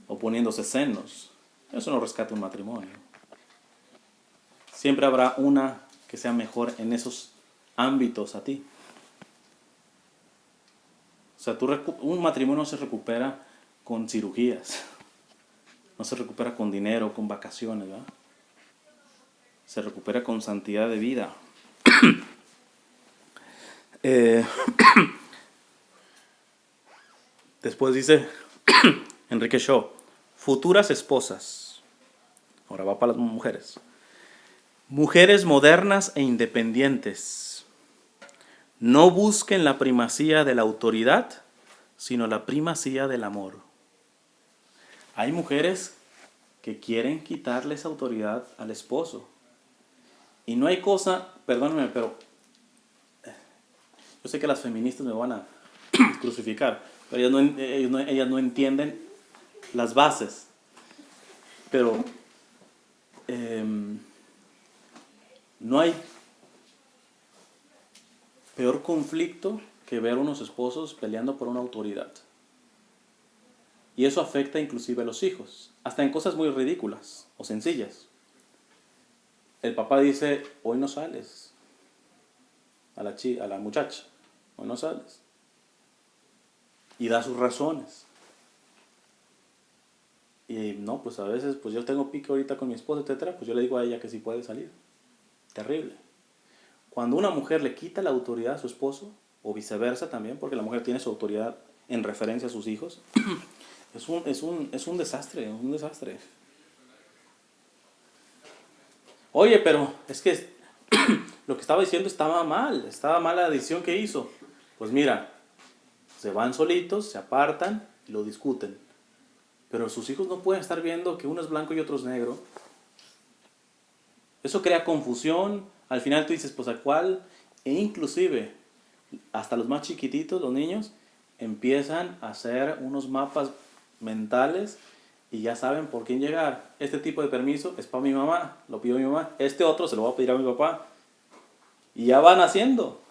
O poniéndose senos. Eso no rescata un matrimonio. Siempre habrá una que sea mejor en esos ámbitos a ti. O sea, un matrimonio no se recupera con cirugías. No se recupera con dinero, con vacaciones, ¿verdad? Se recupera con santidad de vida. Después dice Enrique Shaw, futuras esposas. Ahora va para las mujeres. Mujeres modernas e independientes. No busquen la primacía de la autoridad, sino la primacía del amor. Hay mujeres que quieren quitarle esa autoridad al esposo. Y no hay cosa, perdónenme, pero yo sé que las feministas me van a crucificar, pero ellas no entienden las bases. Pero no hay peor conflicto que ver unos esposos peleando por una autoridad. Y eso afecta inclusive a los hijos, hasta en cosas muy ridículas o sencillas. El papá dice, hoy no sales, a la muchacha, hoy no sales. Y da sus razones. Y no, pues a veces, pues yo tengo pique ahorita con mi esposa, etcétera, pues yo le digo a ella que sí puede salir. Terrible. Cuando una mujer le quita la autoridad a su esposo, o viceversa también, porque la mujer tiene su autoridad en referencia a sus hijos, es un desastre, un desastre. Oye, pero es que lo que estaba diciendo estaba mal la decisión que hizo. Pues mira, se van solitos, se apartan y lo discuten. Pero sus hijos no pueden estar viendo que uno es blanco y otro es negro. Eso crea confusión. Al final tú dices, pues ¿a cuál? E inclusive, hasta los más chiquititos, los niños, empiezan a hacer unos mapas mentales y ya saben por quién llegar. Este tipo de permiso es para mi mamá, lo pido a mi mamá. Este otro se lo voy a pedir a mi papá. Y ya van haciendo.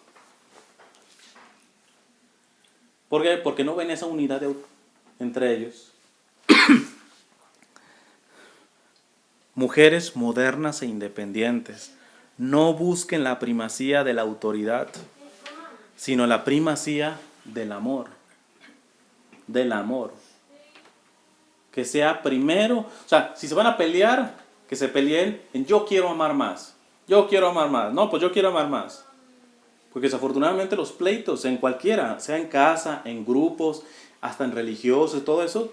¿Por qué? Porque no ven esa unidad entre ellos. Mujeres modernas e independientes, no busquen la primacía de la autoridad, sino la primacía del amor. Del amor. Que sea primero, o sea, si se van a pelear, que se peleen en yo quiero amar más. Yo quiero amar más. No, pues yo quiero amar más. Porque desafortunadamente los pleitos en cualquiera, sea en casa, en grupos, hasta en religiosos, todo eso,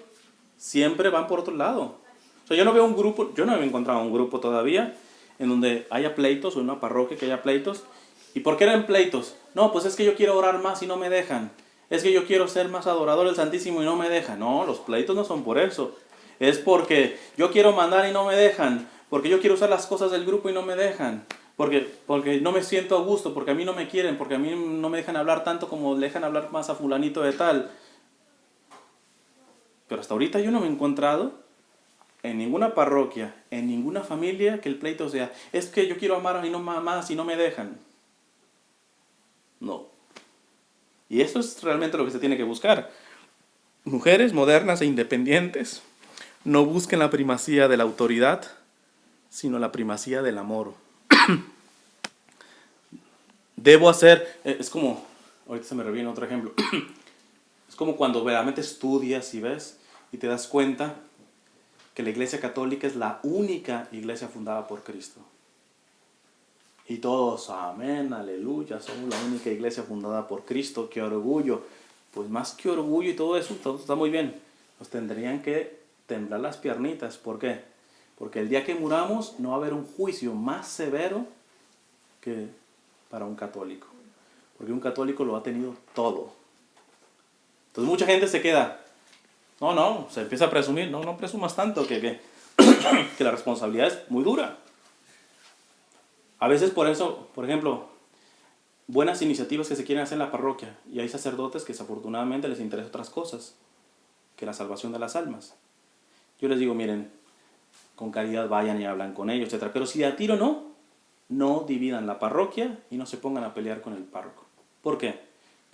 siempre van por otro lado. O sea, yo no veo un grupo, yo no he encontrado un grupo todavía en donde haya pleitos, o en una parroquia que haya pleitos. ¿Y por qué eran pleitos? No, pues es que yo quiero orar más y no me dejan. Es que yo quiero ser más adorador del Santísimo y no me dejan. No, los pleitos no son por eso. Es porque yo quiero mandar y no me dejan. Porque yo quiero usar las cosas del grupo y no me dejan. Porque no me siento a gusto, porque a mí no me quieren, porque a mí no me dejan hablar tanto como le dejan hablar más a fulanito de tal. Pero hasta ahorita yo no me he encontrado en ninguna parroquia, en ninguna familia que el pleito sea, es que yo quiero amar a mi mamá y no me dejan. No. Y eso es realmente lo que se tiene que buscar. Mujeres modernas e independientes no busquen la primacía de la autoridad, sino la primacía del amor. Debo hacer, es como, ahorita se me reviene otro ejemplo, es como cuando verdaderamente estudias y ves y te das cuenta que la Iglesia Católica es la única iglesia fundada por Cristo. Y todos, amén, aleluya, somos la única iglesia fundada por Cristo, qué orgullo. Pues más que orgullo y todo eso, todo está muy bien. Nos tendrían que temblar las piernitas, ¿por qué? Porque el día que muramos no va a haber un juicio más severo que para un católico. Porque un católico lo ha tenido todo. Entonces mucha gente se queda, no, se empieza a presumir, no presumas tanto, que la responsabilidad es muy dura. A veces por eso, por ejemplo, buenas iniciativas que se quieren hacer en la parroquia, y hay sacerdotes que desafortunadamente les interesan otras cosas que la salvación de las almas. Yo les digo, miren, con caridad vayan y hablan con ellos, etc. Pero si a tiro no dividan la parroquia y no se pongan a pelear con el párroco. ¿Por qué?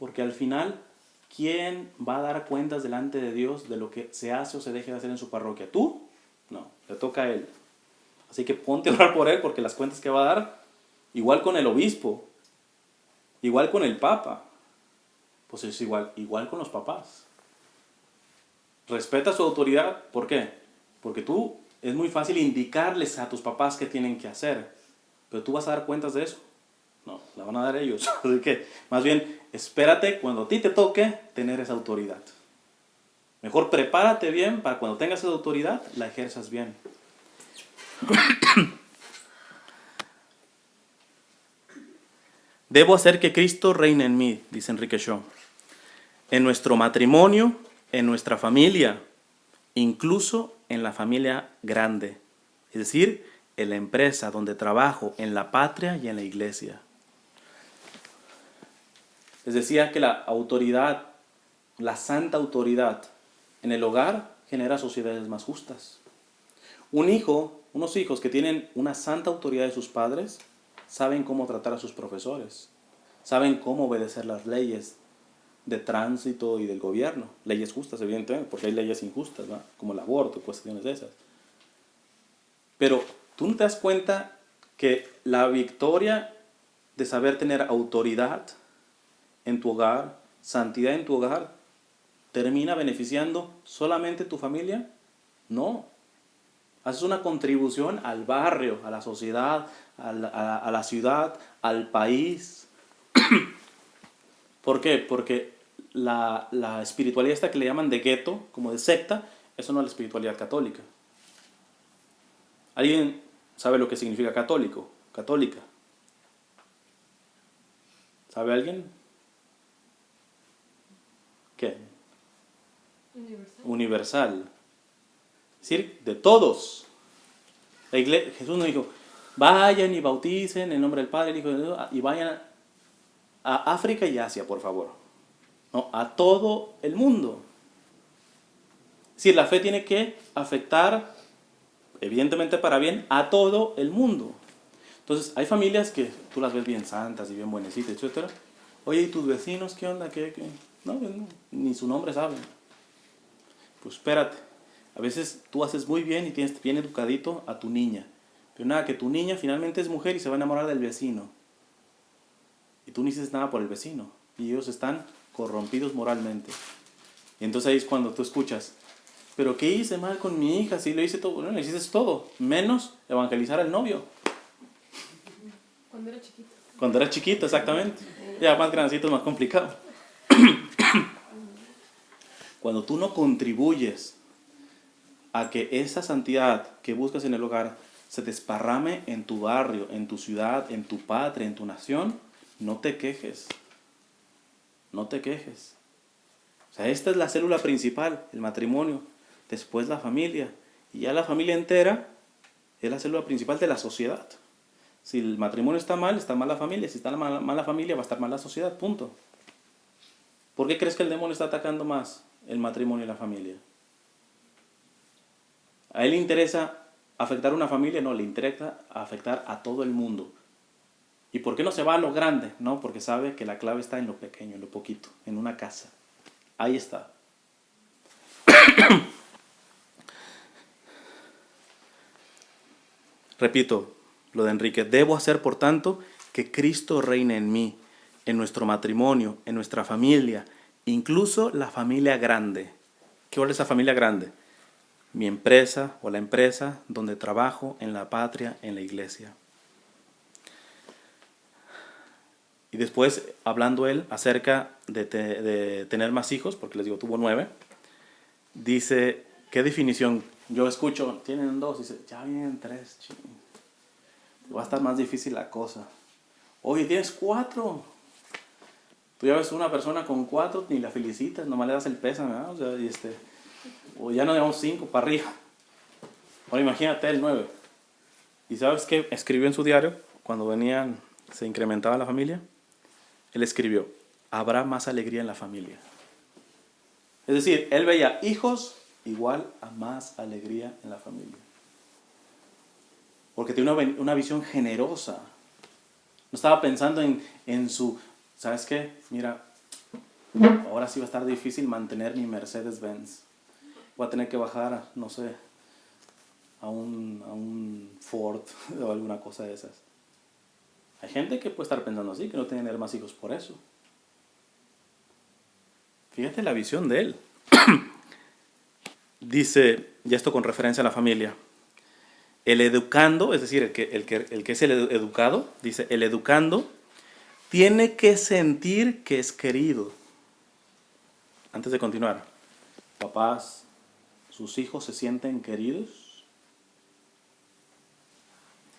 Porque al final, ¿quién va a dar cuentas delante de Dios de lo que se hace o se deje de hacer en su parroquia? ¿Tú? No, le toca a él. Así que ponte a orar por él, porque las cuentas que va a dar, igual con el obispo, igual con el papa, pues es igual con los papás. Respeta su autoridad, ¿por qué? Porque tú, es muy fácil indicarles a tus papás qué tienen que hacer, pero tú vas a dar cuentas de eso. No, la van a dar ellos. Así que, más bien, espérate cuando a ti te toque tener esa autoridad. Mejor prepárate bien para cuando tengas esa autoridad, la ejerzas bien. Debo hacer que Cristo reine en mí, dice Enrique Shaw, en nuestro matrimonio, en nuestra familia, incluso en la familia grande, es decir, en la empresa donde trabajo, en la patria y en la iglesia. Les decía que la autoridad, la santa autoridad en el hogar genera sociedades más justas. Unos hijos que tienen una santa autoridad de sus padres, saben cómo tratar a sus profesores, saben cómo obedecer las leyes de tránsito y del gobierno, leyes justas evidentemente, porque hay leyes injustas, ¿no? Como el aborto, cuestiones de esas. Pero tú no te das cuenta que la victoria de saber tener autoridad en tu hogar, santidad en tu hogar, termina beneficiando solamente tu familia. No. Haces una contribución al barrio, a la sociedad, a la ciudad, al país. ¿Por qué? Porque la espiritualidad esta que le llaman de gueto, como de secta, eso no es la espiritualidad católica. ¿Alguien sabe lo que significa católico? Católica. ¿Sabe alguien? ¿Qué? Universal. Es decir, de todos. La iglesia, Jesús nos dijo, vayan y bauticen en el nombre del Padre, el Hijo y del Espíritu Santo, y vayan a África y Asia, por favor. No, a todo el mundo. Sí, la fe tiene que afectar, evidentemente para bien, a todo el mundo. Entonces, hay familias que tú las ves bien santas y bien buenecitas, etcétera. Oye, ¿y tus vecinos qué onda? ¿Qué? No, pues no, ni su nombre saben. Pues espérate. A veces tú haces muy bien y tienes bien educadito a tu niña. Pero nada, que tu niña finalmente es mujer y se va a enamorar del vecino. Y tú no hiciste nada por el vecino. Y ellos están corrompidos moralmente. Y entonces ahí es cuando tú escuchas, ¿pero qué hice mal con mi hija? Sí, le hice todo. Bueno, le hiciste todo. Menos evangelizar al novio. Cuando era chiquito. Cuando era chiquito, exactamente. Ya más grandecito es más complicado. Cuando tú no contribuyes a que esa santidad que buscas en el hogar se desparrame en tu barrio, en tu ciudad, en tu patria, en tu nación, no te quejes. No te quejes. O sea, esta es la célula principal, el matrimonio. Después la familia. Y ya la familia entera es la célula principal de la sociedad. Si el matrimonio está mal la familia. Si está mal la familia, va a estar mal la sociedad, punto. ¿Por qué crees que el demonio está atacando más el matrimonio y la familia? ¿A él le interesa afectar a una familia? No, le interesa afectar a todo el mundo. ¿Y por qué no se va a lo grande? No, porque sabe que la clave está en lo pequeño, en lo poquito, en una casa. Ahí está. Repito lo de Enrique. Debo hacer, por tanto, que Cristo reine en mí, en nuestro matrimonio, en nuestra familia, incluso la familia grande. ¿Qué es esa familia grande? Mi empresa o la empresa donde trabajo, en la patria, en la iglesia. Y después, hablando él acerca de tener más hijos, porque les digo, tuvo 9, dice, ¿qué definición? Yo escucho, tienen 2, dice, ya vienen 3, ching. Va a estar más difícil la cosa. Oye, tienes 4. Tú ya ves una persona con 4, ni la felicitas, nomás le das el pésame, ¿verdad? O sea, o ya no digamos 5 para arriba. Ahora imagínate el 9. ¿Y sabes qué escribió en su diario cuando se incrementaba la familia? Él escribió, habrá más alegría en la familia. Es decir, él veía hijos igual a más alegría en la familia. Porque tiene una visión generosa. No estaba pensando en su, ¿sabes qué? Mira, ahora sí va a estar difícil mantener mi Mercedes-Benz. Voy a tener que bajar, no sé, a un Ford o alguna cosa de esas. Hay gente que puede estar pensando así, que no tiene que tener más hijos por eso. Fíjate la visión de él. Dice, y esto con referencia a la familia, el educando, es decir, el que es el educado, dice, el educando tiene que sentir que es querido. Antes de continuar, papás, ¿sus hijos se sienten queridos?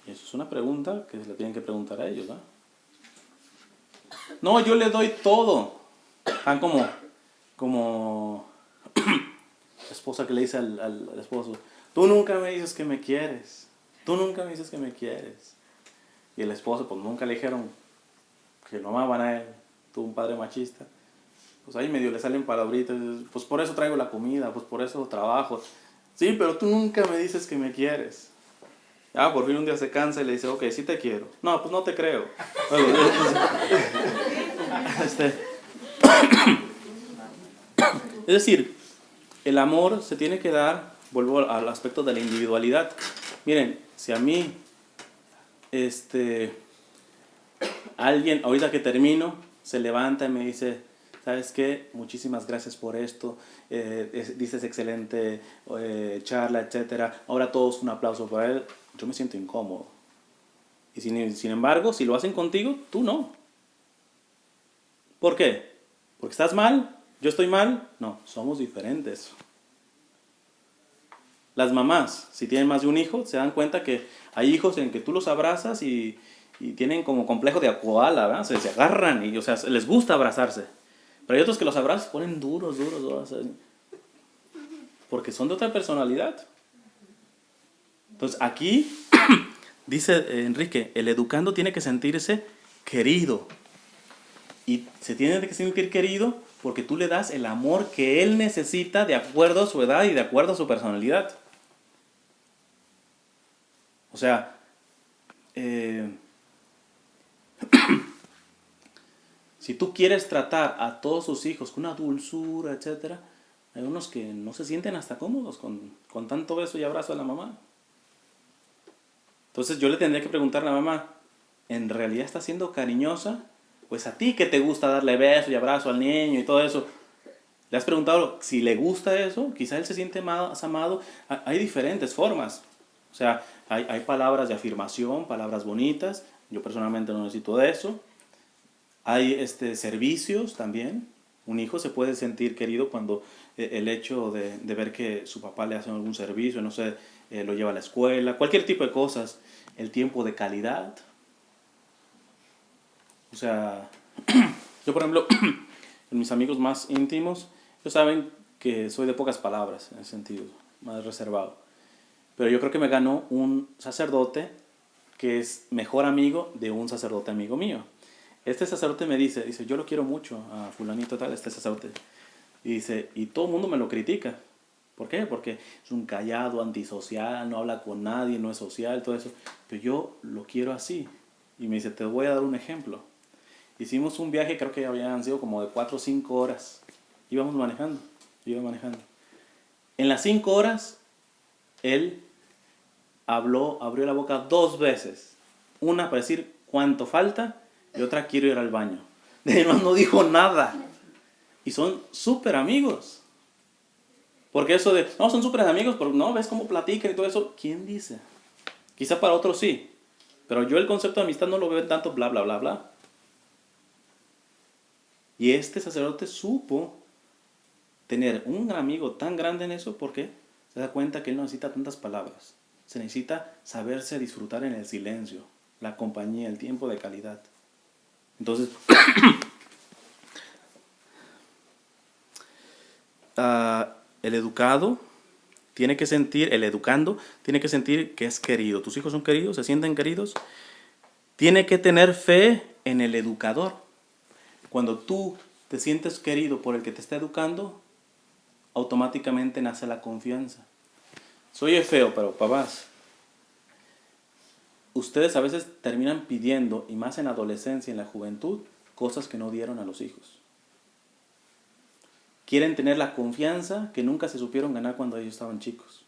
Y eso es una pregunta que se le tienen que preguntar a ellos, ¿no? No, yo le doy todo. Están como la esposa que le dice al esposo, tú nunca me dices que me quieres. Tú nunca me dices que me quieres. Y el esposo, pues nunca le dijeron que no amaban a él. Tuvo un padre machista. Pues ahí medio le salen palabritas. Pues por eso traigo la comida, pues por eso trabajo. Sí, pero tú nunca me dices que me quieres. Ah, por fin un día se cansa y le dice, ok, sí te quiero. No, pues no te creo. Es decir, el amor se tiene que dar, vuelvo al aspecto de la individualidad. Miren, si a mí, alguien, ahorita que termino, se levanta y me dice, ¿sabes qué? Muchísimas gracias por esto, dices excelente charla, etcétera. Ahora todos un aplauso para él. Yo me siento incómodo. Y sin embargo, si lo hacen contigo, tú no. ¿Por qué? ¿Porque estás mal? ¿Yo estoy mal? No, somos diferentes. Las mamás, si tienen más de un hijo, se dan cuenta que hay hijos en que tú los abrazas y tienen como complejo de koala, ¿verdad? Se agarran y, o sea, les gusta abrazarse. Pero hay otros que los abrazos se ponen duros, porque son de otra personalidad. Entonces aquí dice Enrique, el educando tiene que sentirse querido. Y se tiene que sentir querido Porque tú le das el amor que él necesita de acuerdo a su edad y de acuerdo a su personalidad. O sea, si tú quieres tratar a todos sus hijos con una dulzura, etc., hay unos que no se sienten hasta cómodos con tanto beso y abrazo a la mamá. Entonces yo le tendría que preguntar a la mamá, ¿en realidad está siendo cariñosa? Pues a ti que te gusta darle beso y abrazo al niño y todo eso, ¿le has preguntado si le gusta eso? Quizá él se siente más amado. Hay diferentes formas. O sea, hay palabras de afirmación, palabras bonitas. Yo personalmente no necesito de eso. Hay servicios también. Un hijo se puede sentir querido cuando el hecho de ver que su papá le hace algún servicio, no sé, lo lleva a la escuela, cualquier tipo de cosas. El tiempo de calidad. O sea, yo por ejemplo, en mis amigos más íntimos, ellos saben que soy de pocas palabras, en ese sentido, más reservado. Pero yo creo que me ganó un sacerdote que es mejor amigo de un sacerdote amigo mío. Este sacerdote me dice, yo lo quiero mucho a fulanito tal, este sacerdote. Y dice, y todo el mundo me lo critica. ¿Por qué? Porque es un callado, antisocial, no habla con nadie, no es social, todo eso. Pero yo lo quiero así. Y me dice, te voy a dar un ejemplo. Hicimos un viaje, creo que habían sido como de 4 o 5 horas. Íbamos manejando, iba manejando. En las 5 horas, él abrió la boca 2 veces. Una para decir cuánto falta y otra quiero ir al baño. De demás no dijo nada. Y son súper amigos. Porque eso de, no, son súper amigos, pero no, ves cómo platican y todo eso. ¿Quién dice? Quizá para otros sí. Pero yo el concepto de amistad no lo veo tanto bla, bla, bla, bla. Y este sacerdote supo tener un amigo tan grande en eso porque se da cuenta que él no necesita tantas palabras. Se necesita saberse disfrutar en el silencio, la compañía, el tiempo de calidad. Entonces, el educando tiene que sentir que es querido. ¿Tus hijos son queridos? ¿Se sienten queridos? Tiene que tener fe en el educador. Cuando tú te sientes querido por el que te está educando, automáticamente nace la confianza. Soy feo, pero papás, ustedes a veces terminan pidiendo, y más en la adolescencia, en la juventud, cosas que no dieron a los hijos. Quieren tener la confianza que nunca se supieron ganar cuando ellos estaban chicos.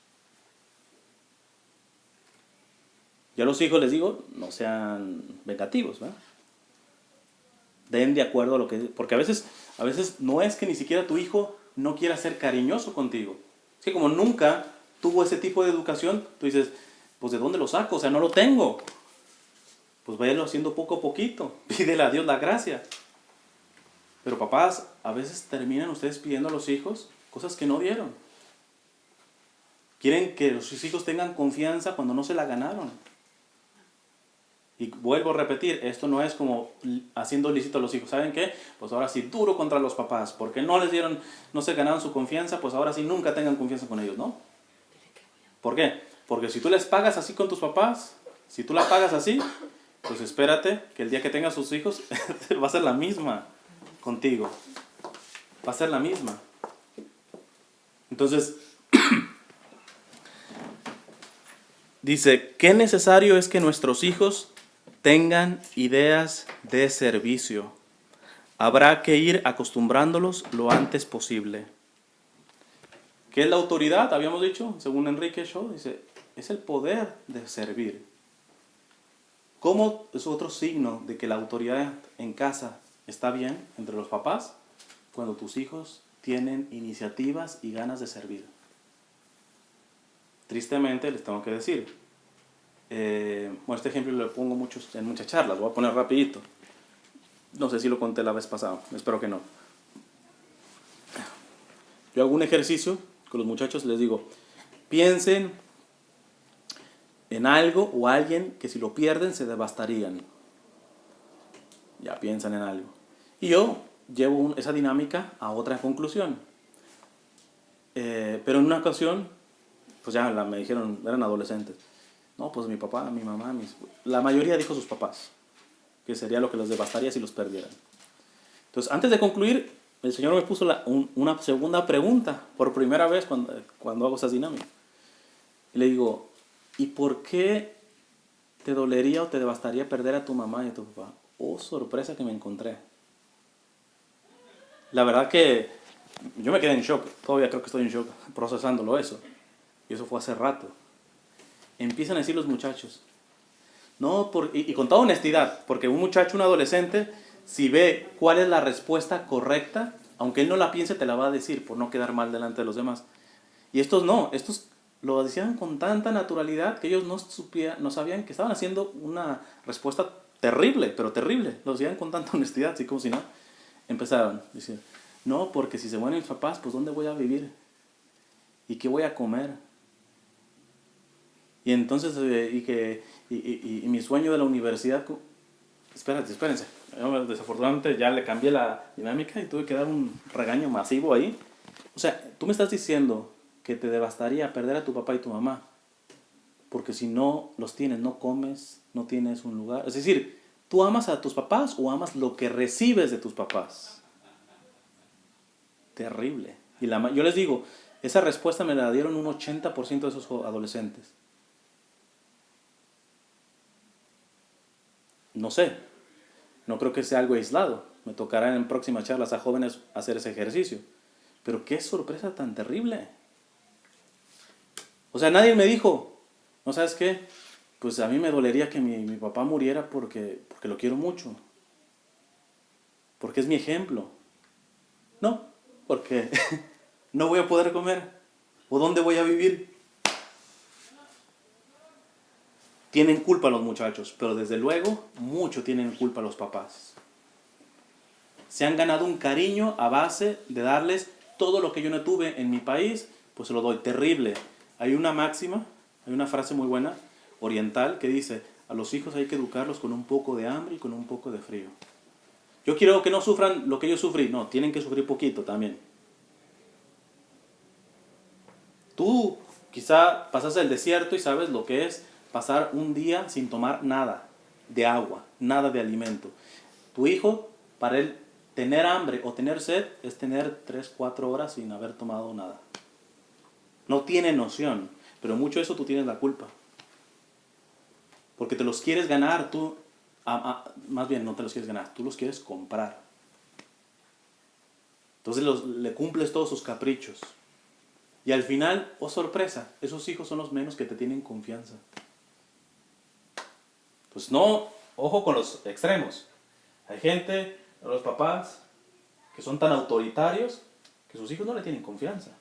Yo a los hijos les digo, no sean vengativos, ¿verdad? Den de acuerdo a lo que... Porque a veces no es que ni siquiera tu hijo no quiera ser cariñoso contigo. Es que como nunca tuvo ese tipo de educación, tú dices, pues ¿de dónde lo saco? O sea, no lo tengo. Pues váyalo haciendo poco a poquito. Pídele a Dios la gracia. Pero papás, a veces terminan ustedes pidiendo a los hijos cosas que no dieron. Quieren que sus hijos tengan confianza cuando no se la ganaron. Y vuelvo a repetir, esto no es como haciendo lícito a los hijos. ¿Saben qué? Pues ahora sí, duro contra los papás. Porque no se ganaron su confianza, pues ahora sí nunca tengan confianza con ellos, ¿no? ¿Por qué? Porque si tú les pagas así con tus papás, si tú la pagas así, pues espérate que el día que tengas sus hijos va a ser la misma contigo. Va a ser la misma. Entonces, dice, qué necesario es que nuestros hijos tengan ideas de servicio. Habrá que ir acostumbrándolos lo antes posible. ¿Qué es la autoridad? Habíamos dicho, según Enrique Shaw, dice, es el poder de servir. ¿Cómo es otro signo de que la autoridad en casa está bien entre los papás? Cuando tus hijos tienen iniciativas y ganas de servir. Tristemente les tengo que decir, este ejemplo lo pongo en muchas charlas, voy a poner rapidito. No sé si lo conté la vez pasada, espero que no. Yo hago un ejercicio con los muchachos, les digo, piensen en algo o alguien que si lo pierden se devastarían. Ya piensan en algo. Y yo llevo esa dinámica a otra conclusión. Pero en una ocasión, pues ya me dijeron, eran adolescentes. No, pues mi papá, mi mamá, la mayoría dijo sus papás, que sería lo que los devastaría si los perdieran. Entonces, antes de concluir, el Señor me puso una segunda pregunta por primera vez cuando hago esa dinámica. Y le digo, ¿y por qué te dolería o te devastaría perder a tu mamá y a tu papá? Oh, sorpresa que me encontré. La verdad que yo me quedé en shock. Todavía creo que estoy en shock procesándolo eso. Y eso fue hace rato. Empiezan a decir los muchachos. No, y con toda honestidad, porque un muchacho, un adolescente, si ve cuál es la respuesta correcta, aunque él no la piense, te la va a decir por no quedar mal delante de los demás. Y estos no, estos lo decían con tanta naturalidad que ellos no sabían que estaban haciendo una respuesta terrible, pero terrible. Lo decían con tanta honestidad, así como si no. Empezaron, decían, no, porque si se mueren mis papás, pues ¿dónde voy a vivir? ¿Y qué voy a comer? Y entonces, y mi sueño de la universidad, espérense. Yo, desafortunadamente ya le cambié la dinámica y tuve que dar un regaño masivo ahí. O sea, tú me estás diciendo que te devastaría perder a tu papá y tu mamá, porque si no los tienes, no comes, no tienes un lugar. Es decir, ¿tú amas a tus papás o amas lo que recibes de tus papás? Terrible. Y yo les digo, esa respuesta me la dieron un 80% de esos adolescentes. No sé, no creo que sea algo aislado. Me tocará en próximas charlas a jóvenes hacer ese ejercicio. Pero qué sorpresa tan terrible. O sea, nadie me dijo, ¿no sabes qué? Pues a mí me dolería que mi papá muriera porque lo quiero mucho. Porque es mi ejemplo. No, porque no voy a poder comer. ¿O dónde voy a vivir? Tienen culpa los muchachos, pero desde luego mucho tienen culpa los papás. Se han ganado un cariño a base de darles todo lo que yo no tuve en mi país, pues se lo doy. Terrible. Hay una máxima, hay una frase muy buena, oriental, que dice, a los hijos hay que educarlos con un poco de hambre y con un poco de frío. Yo quiero que no sufran lo que yo sufrí. No, tienen que sufrir poquito también. Tú quizá pasas el desierto y sabes lo que es pasar un día sin tomar nada de agua, nada de alimento. Tu hijo, para él, tener hambre o tener sed es tener 3-4 horas sin haber tomado nada. No tiene noción, pero mucho de eso tú tienes la culpa. Porque te los quieres ganar, más bien no te los quieres ganar, tú los quieres comprar. Entonces le cumples todos sus caprichos. Y al final, oh sorpresa, esos hijos son los menos que te tienen confianza. Pues no, ojo con los extremos. Hay gente, los papás, que son tan autoritarios que sus hijos no le tienen confianza.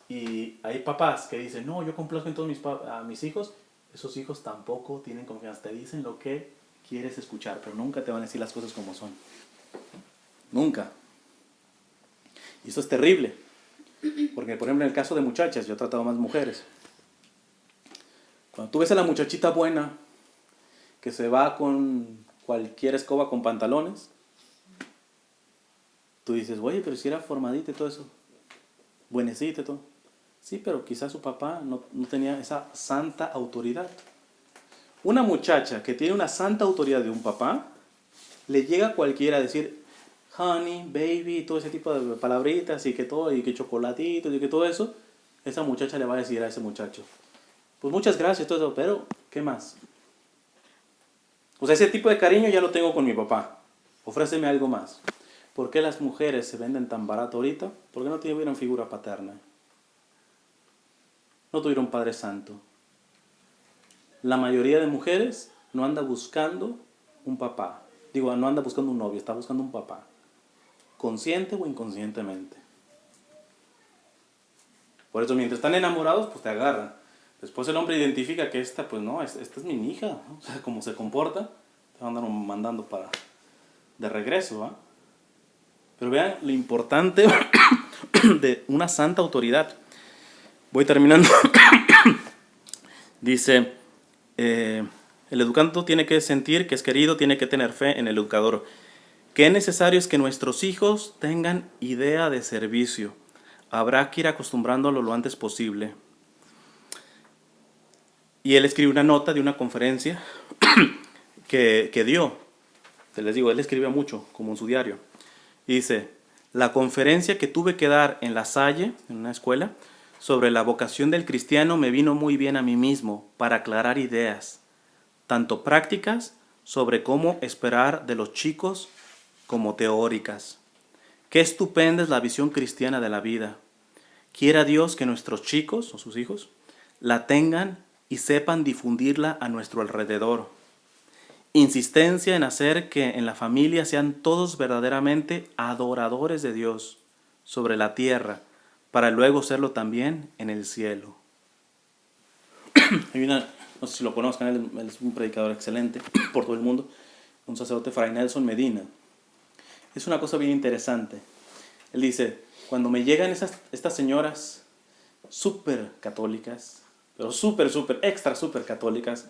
Y hay papás que dicen, no, yo complazco en todos a mis hijos. Esos hijos tampoco tienen confianza. Te dicen lo que quieres escuchar, pero nunca te van a decir las cosas como son. Nunca. Y eso es terrible. Porque, por ejemplo, en el caso de muchachas, yo he tratado más mujeres. Cuando tú ves a la muchachita buena, que se va con cualquier escoba con pantalones, tú dices, oye, pero si era formadita y todo eso, buenecita y todo. Sí, pero quizás su papá no tenía esa santa autoridad. Una muchacha que tiene una santa autoridad de un papá, le llega a cualquiera a decir, honey, baby, todo ese tipo de palabritas y que todo, y que chocolatitos y que todo eso, esa muchacha le va a decir a ese muchacho, pues muchas gracias, todo eso, pero ¿qué más? O sea, ese tipo de cariño ya lo tengo con mi papá. Ofréceme algo más. ¿Por qué las mujeres se venden tan barato ahorita? Porque no tuvieron figura paterna. No tuvieron Padre Santo. La mayoría de mujeres no anda buscando un papá. Digo, no anda buscando un novio, está buscando un papá. Consciente o inconscientemente. Por eso, mientras están enamorados, pues te agarran. Después el hombre identifica que esta, pues no, esta es mi hija, ¿no? O sea, como se comporta, te van a andar mandando de regreso, ¿va? Pero vean lo importante de una santa autoridad. Voy terminando. Dice, el educando tiene que sentir que es querido, tiene que tener fe en el educador. Qué necesario es que nuestros hijos tengan idea de servicio. Habrá que ir acostumbrándolo lo antes posible. Y él escribe una nota de una conferencia que dio. Les digo, él escribía mucho, como en su diario. Dice, la conferencia que tuve que dar en La Salle, en una escuela, sobre la vocación del cristiano me vino muy bien a mí mismo para aclarar ideas, tanto prácticas sobre cómo esperar de los chicos como teóricas. Qué estupenda es la visión cristiana de la vida. Quiera Dios que nuestros chicos o sus hijos la tengan y sepan difundirla a nuestro alrededor. Insistencia en hacer que en la familia sean todos verdaderamente adoradores de Dios sobre la tierra, para luego serlo también en el cielo. No sé si lo conozcan, él es un predicador excelente por todo el mundo, un sacerdote, Fray Nelson Medina. Es una cosa bien interesante. Él dice, cuando me llegan estas señoras súper católicas, pero súper, extra súper católicas,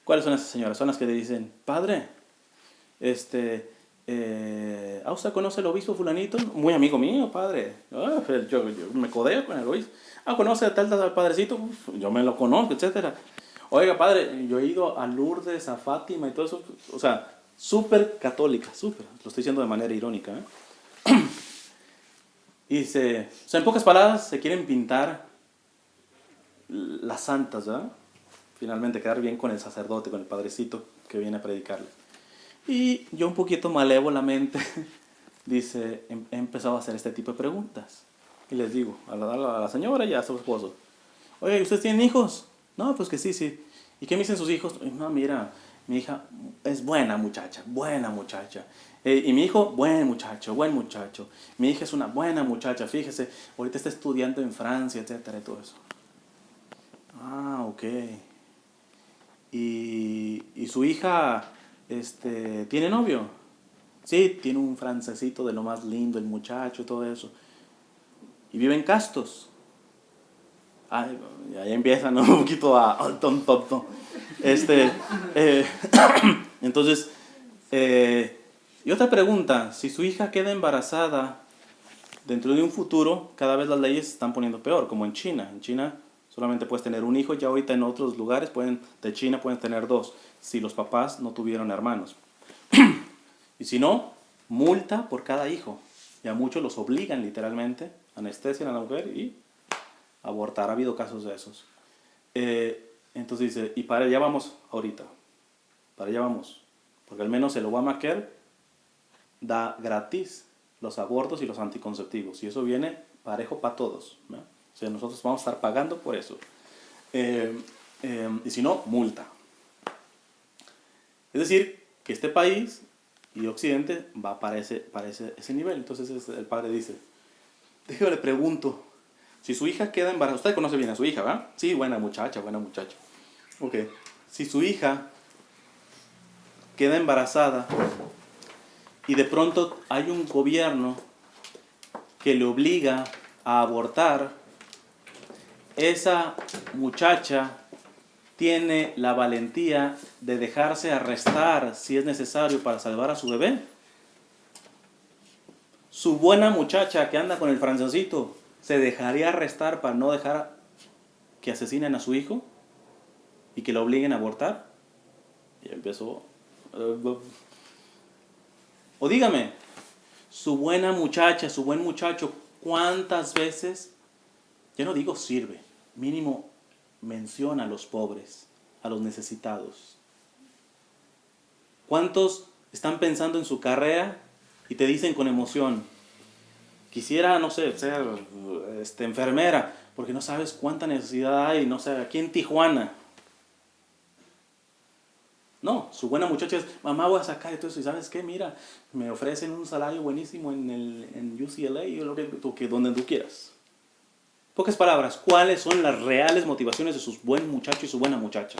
¿cuáles son esas señoras? Son las que le dicen, padre, ¿usted conoce al obispo fulanito? Muy amigo mío, padre. Yo me codeo con el obispo. ¿Conoce a tal padrecito? Uf, yo me lo conozco, etcétera. Oiga, padre, yo he ido a Lourdes, a Fátima y todo eso. O sea, súper católica, súper. Lo estoy diciendo de manera irónica. Y o sea, en pocas palabras, se quieren pintar las santas, ¿verdad? Finalmente quedar bien con el sacerdote, con el padrecito que viene a predicarles. Y yo un poquito malévolamente, dice, he empezado a hacer este tipo de preguntas. Y les digo a la señora y a su esposo, oye, ¿y ustedes tienen hijos? No, pues que sí, sí. ¿Y qué me dicen sus hijos? No, mira, mi hija es buena muchacha, buena muchacha. Y mi hijo, buen muchacho, buen muchacho. Mi hija es una buena muchacha, fíjese, ahorita está estudiando en Francia, etcétera, y todo eso. Ah, ok. ¿Y su hija tiene novio? Sí, tiene un francesito de lo más lindo, el muchacho, todo eso. ¿Y viven castos? Ay, ahí empiezan, ¿no? Un poquito a... Entonces, y otra pregunta, si su hija queda embarazada dentro de un futuro, cada vez las leyes se están poniendo peor, como en China. En China solamente puedes tener un hijo, ya ahorita en otros lugares de China pueden tener dos, si los papás no tuvieron hermanos. Y si no, multa por cada hijo. Y a muchos los obligan literalmente, anestesian a la mujer y abortar. Ha habido casos de esos. Entonces dice, y para allá vamos ahorita. Para allá vamos. Porque al menos el Obamacare da gratis los abortos y los anticonceptivos. Y eso viene parejo para todos, ¿no? O sea, nosotros vamos a estar pagando por eso. Y si no, multa. Es decir, que este país y Occidente va para ese nivel. Entonces el padre dice, déjame le pregunto, si su hija queda embarazada, usted conoce bien a su hija, ¿verdad? Sí, buena muchacha. Ok, si su hija queda embarazada y de pronto hay un gobierno que le obliga a abortar, esa muchacha tiene la valentía de dejarse arrestar si es necesario para salvar a su bebé. Su buena muchacha que anda con el francesito se dejaría arrestar para no dejar que asesinen a su hijo y que lo obliguen a abortar. Y empezó. O dígame, su buena muchacha, su buen muchacho, ¿cuántas veces, ya no digo sirve, mínimo menciona a los pobres, a los necesitados? ¿Cuántos están pensando en su carrera y te dicen con emoción, quisiera, no sé, ser enfermera, porque no sabes cuánta necesidad hay, no sé, aquí en Tijuana? No, su buena muchacha es, mamá, voy a sacar esto, y ¿sabes qué? Mira, me ofrecen un salario buenísimo en UCLA, y donde tú quieras. Pocas palabras, ¿cuáles son las reales motivaciones de su buen muchacho y su buena muchacha?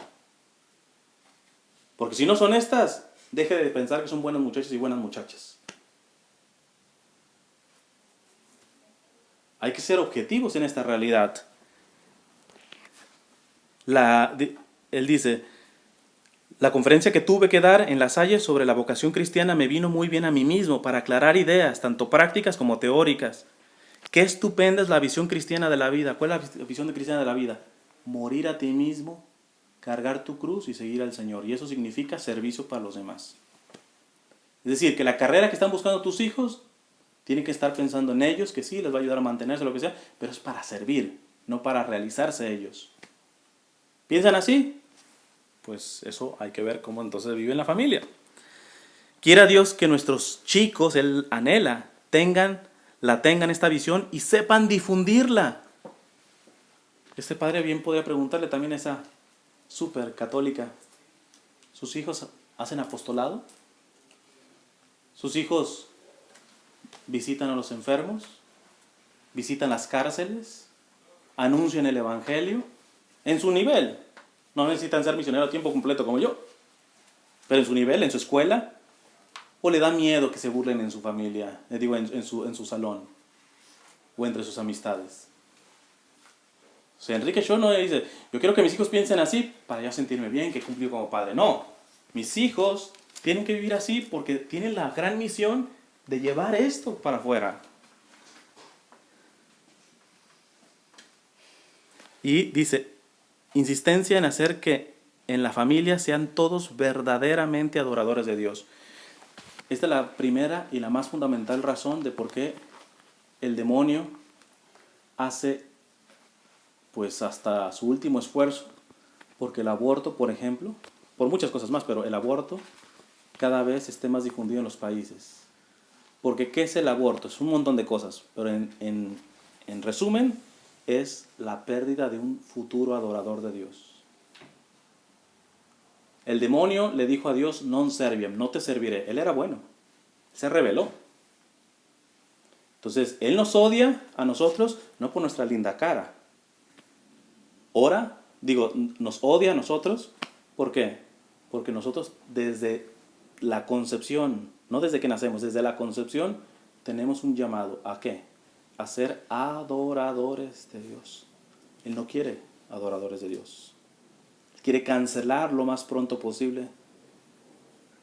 Porque si no son estas, deje de pensar que son buenos muchachos y buenas muchachas. Hay que ser objetivos en esta realidad. Él dice, la conferencia que tuve que dar en La Salle sobre la vocación cristiana me vino muy bien a mí mismo para aclarar ideas, tanto prácticas como teóricas. Qué estupenda es la visión cristiana de la vida. ¿Cuál es la visión cristiana de la vida? Morir a ti mismo, cargar tu cruz y seguir al Señor. Y eso significa servicio para los demás. Es decir, que la carrera que están buscando tus hijos Tienen que estar pensando en ellos, que sí, les va a ayudar a mantenerse, lo que sea, pero es para servir, no para realizarse ellos. ¿Piensan así? Pues eso hay que ver cómo entonces vive la familia. Quiera Dios que nuestros chicos, Él anhela, tengan esta visión y sepan difundirla. Este padre bien podría preguntarle también a esa súper católica, ¿sus hijos hacen apostolado? ¿Sus hijos visitan a los enfermos? ¿Visitan las cárceles? ¿Anuncian el evangelio? En su nivel. No necesitan ser misioneros a tiempo completo como yo. Pero en su nivel, en su escuela. ¿O le da miedo que se burlen en su familia? En su salón. O entre sus amistades. O sea, Enrique Shaw no dice, yo quiero que mis hijos piensen así para ya sentirme bien, que he cumplido como padre. No, mis hijos tienen que vivir así porque tienen la gran misión de llevar esto para afuera. Y dice, insistencia en hacer que en la familia sean todos verdaderamente adoradores de Dios. Esta es la primera y la más fundamental razón de por qué el demonio hace pues hasta su último esfuerzo, porque el aborto, por ejemplo, por muchas cosas más, pero el aborto cada vez esté más difundido en los países. Porque ¿qué es el aborto? Es un montón de cosas, pero en resumen, es la pérdida de un futuro adorador de Dios. El demonio le dijo a Dios, non serviam, no te serviré. Él era bueno, se rebeló. Entonces, Él nos odia a nosotros, no por nuestra linda cara. Nos odia a nosotros, ¿por qué? Porque nosotros desde la concepción, no desde que nacemos, desde la concepción tenemos un llamado, ¿a qué? A ser adoradores de Dios. Él no quiere adoradores de Dios. Él quiere cancelar lo más pronto posible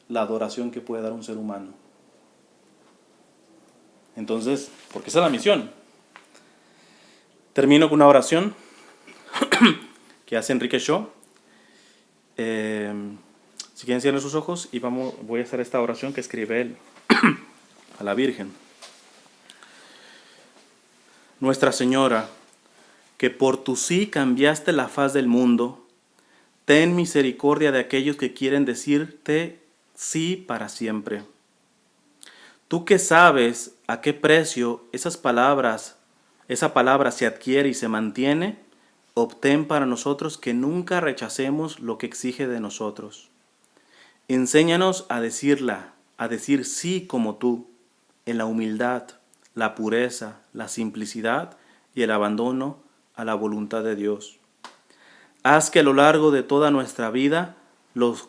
la adoración que puede dar un ser humano. Entonces, porque esa es la misión. Termino con una oración que hace Enrique Shaw. Si quieren cierren sus ojos y voy a hacer esta oración que escribe él a la Virgen. Nuestra Señora, que por tu sí cambiaste la faz del mundo, ten misericordia de aquellos que quieren decirte sí para siempre. Tú que sabes a qué precio esa palabra se adquiere y se mantiene, obtén para nosotros que nunca rechacemos lo que exige de nosotros. Enséñanos a decir sí como tú, en la humildad, la pureza, la simplicidad y el abandono a la voluntad de Dios. Haz que a lo largo de toda nuestra vida los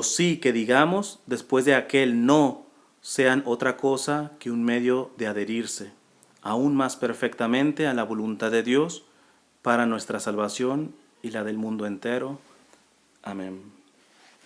sí que digamos después de aquel no sean otra cosa que un medio de adherirse aún más perfectamente a la voluntad de Dios para nuestra salvación y la del mundo entero. Amén.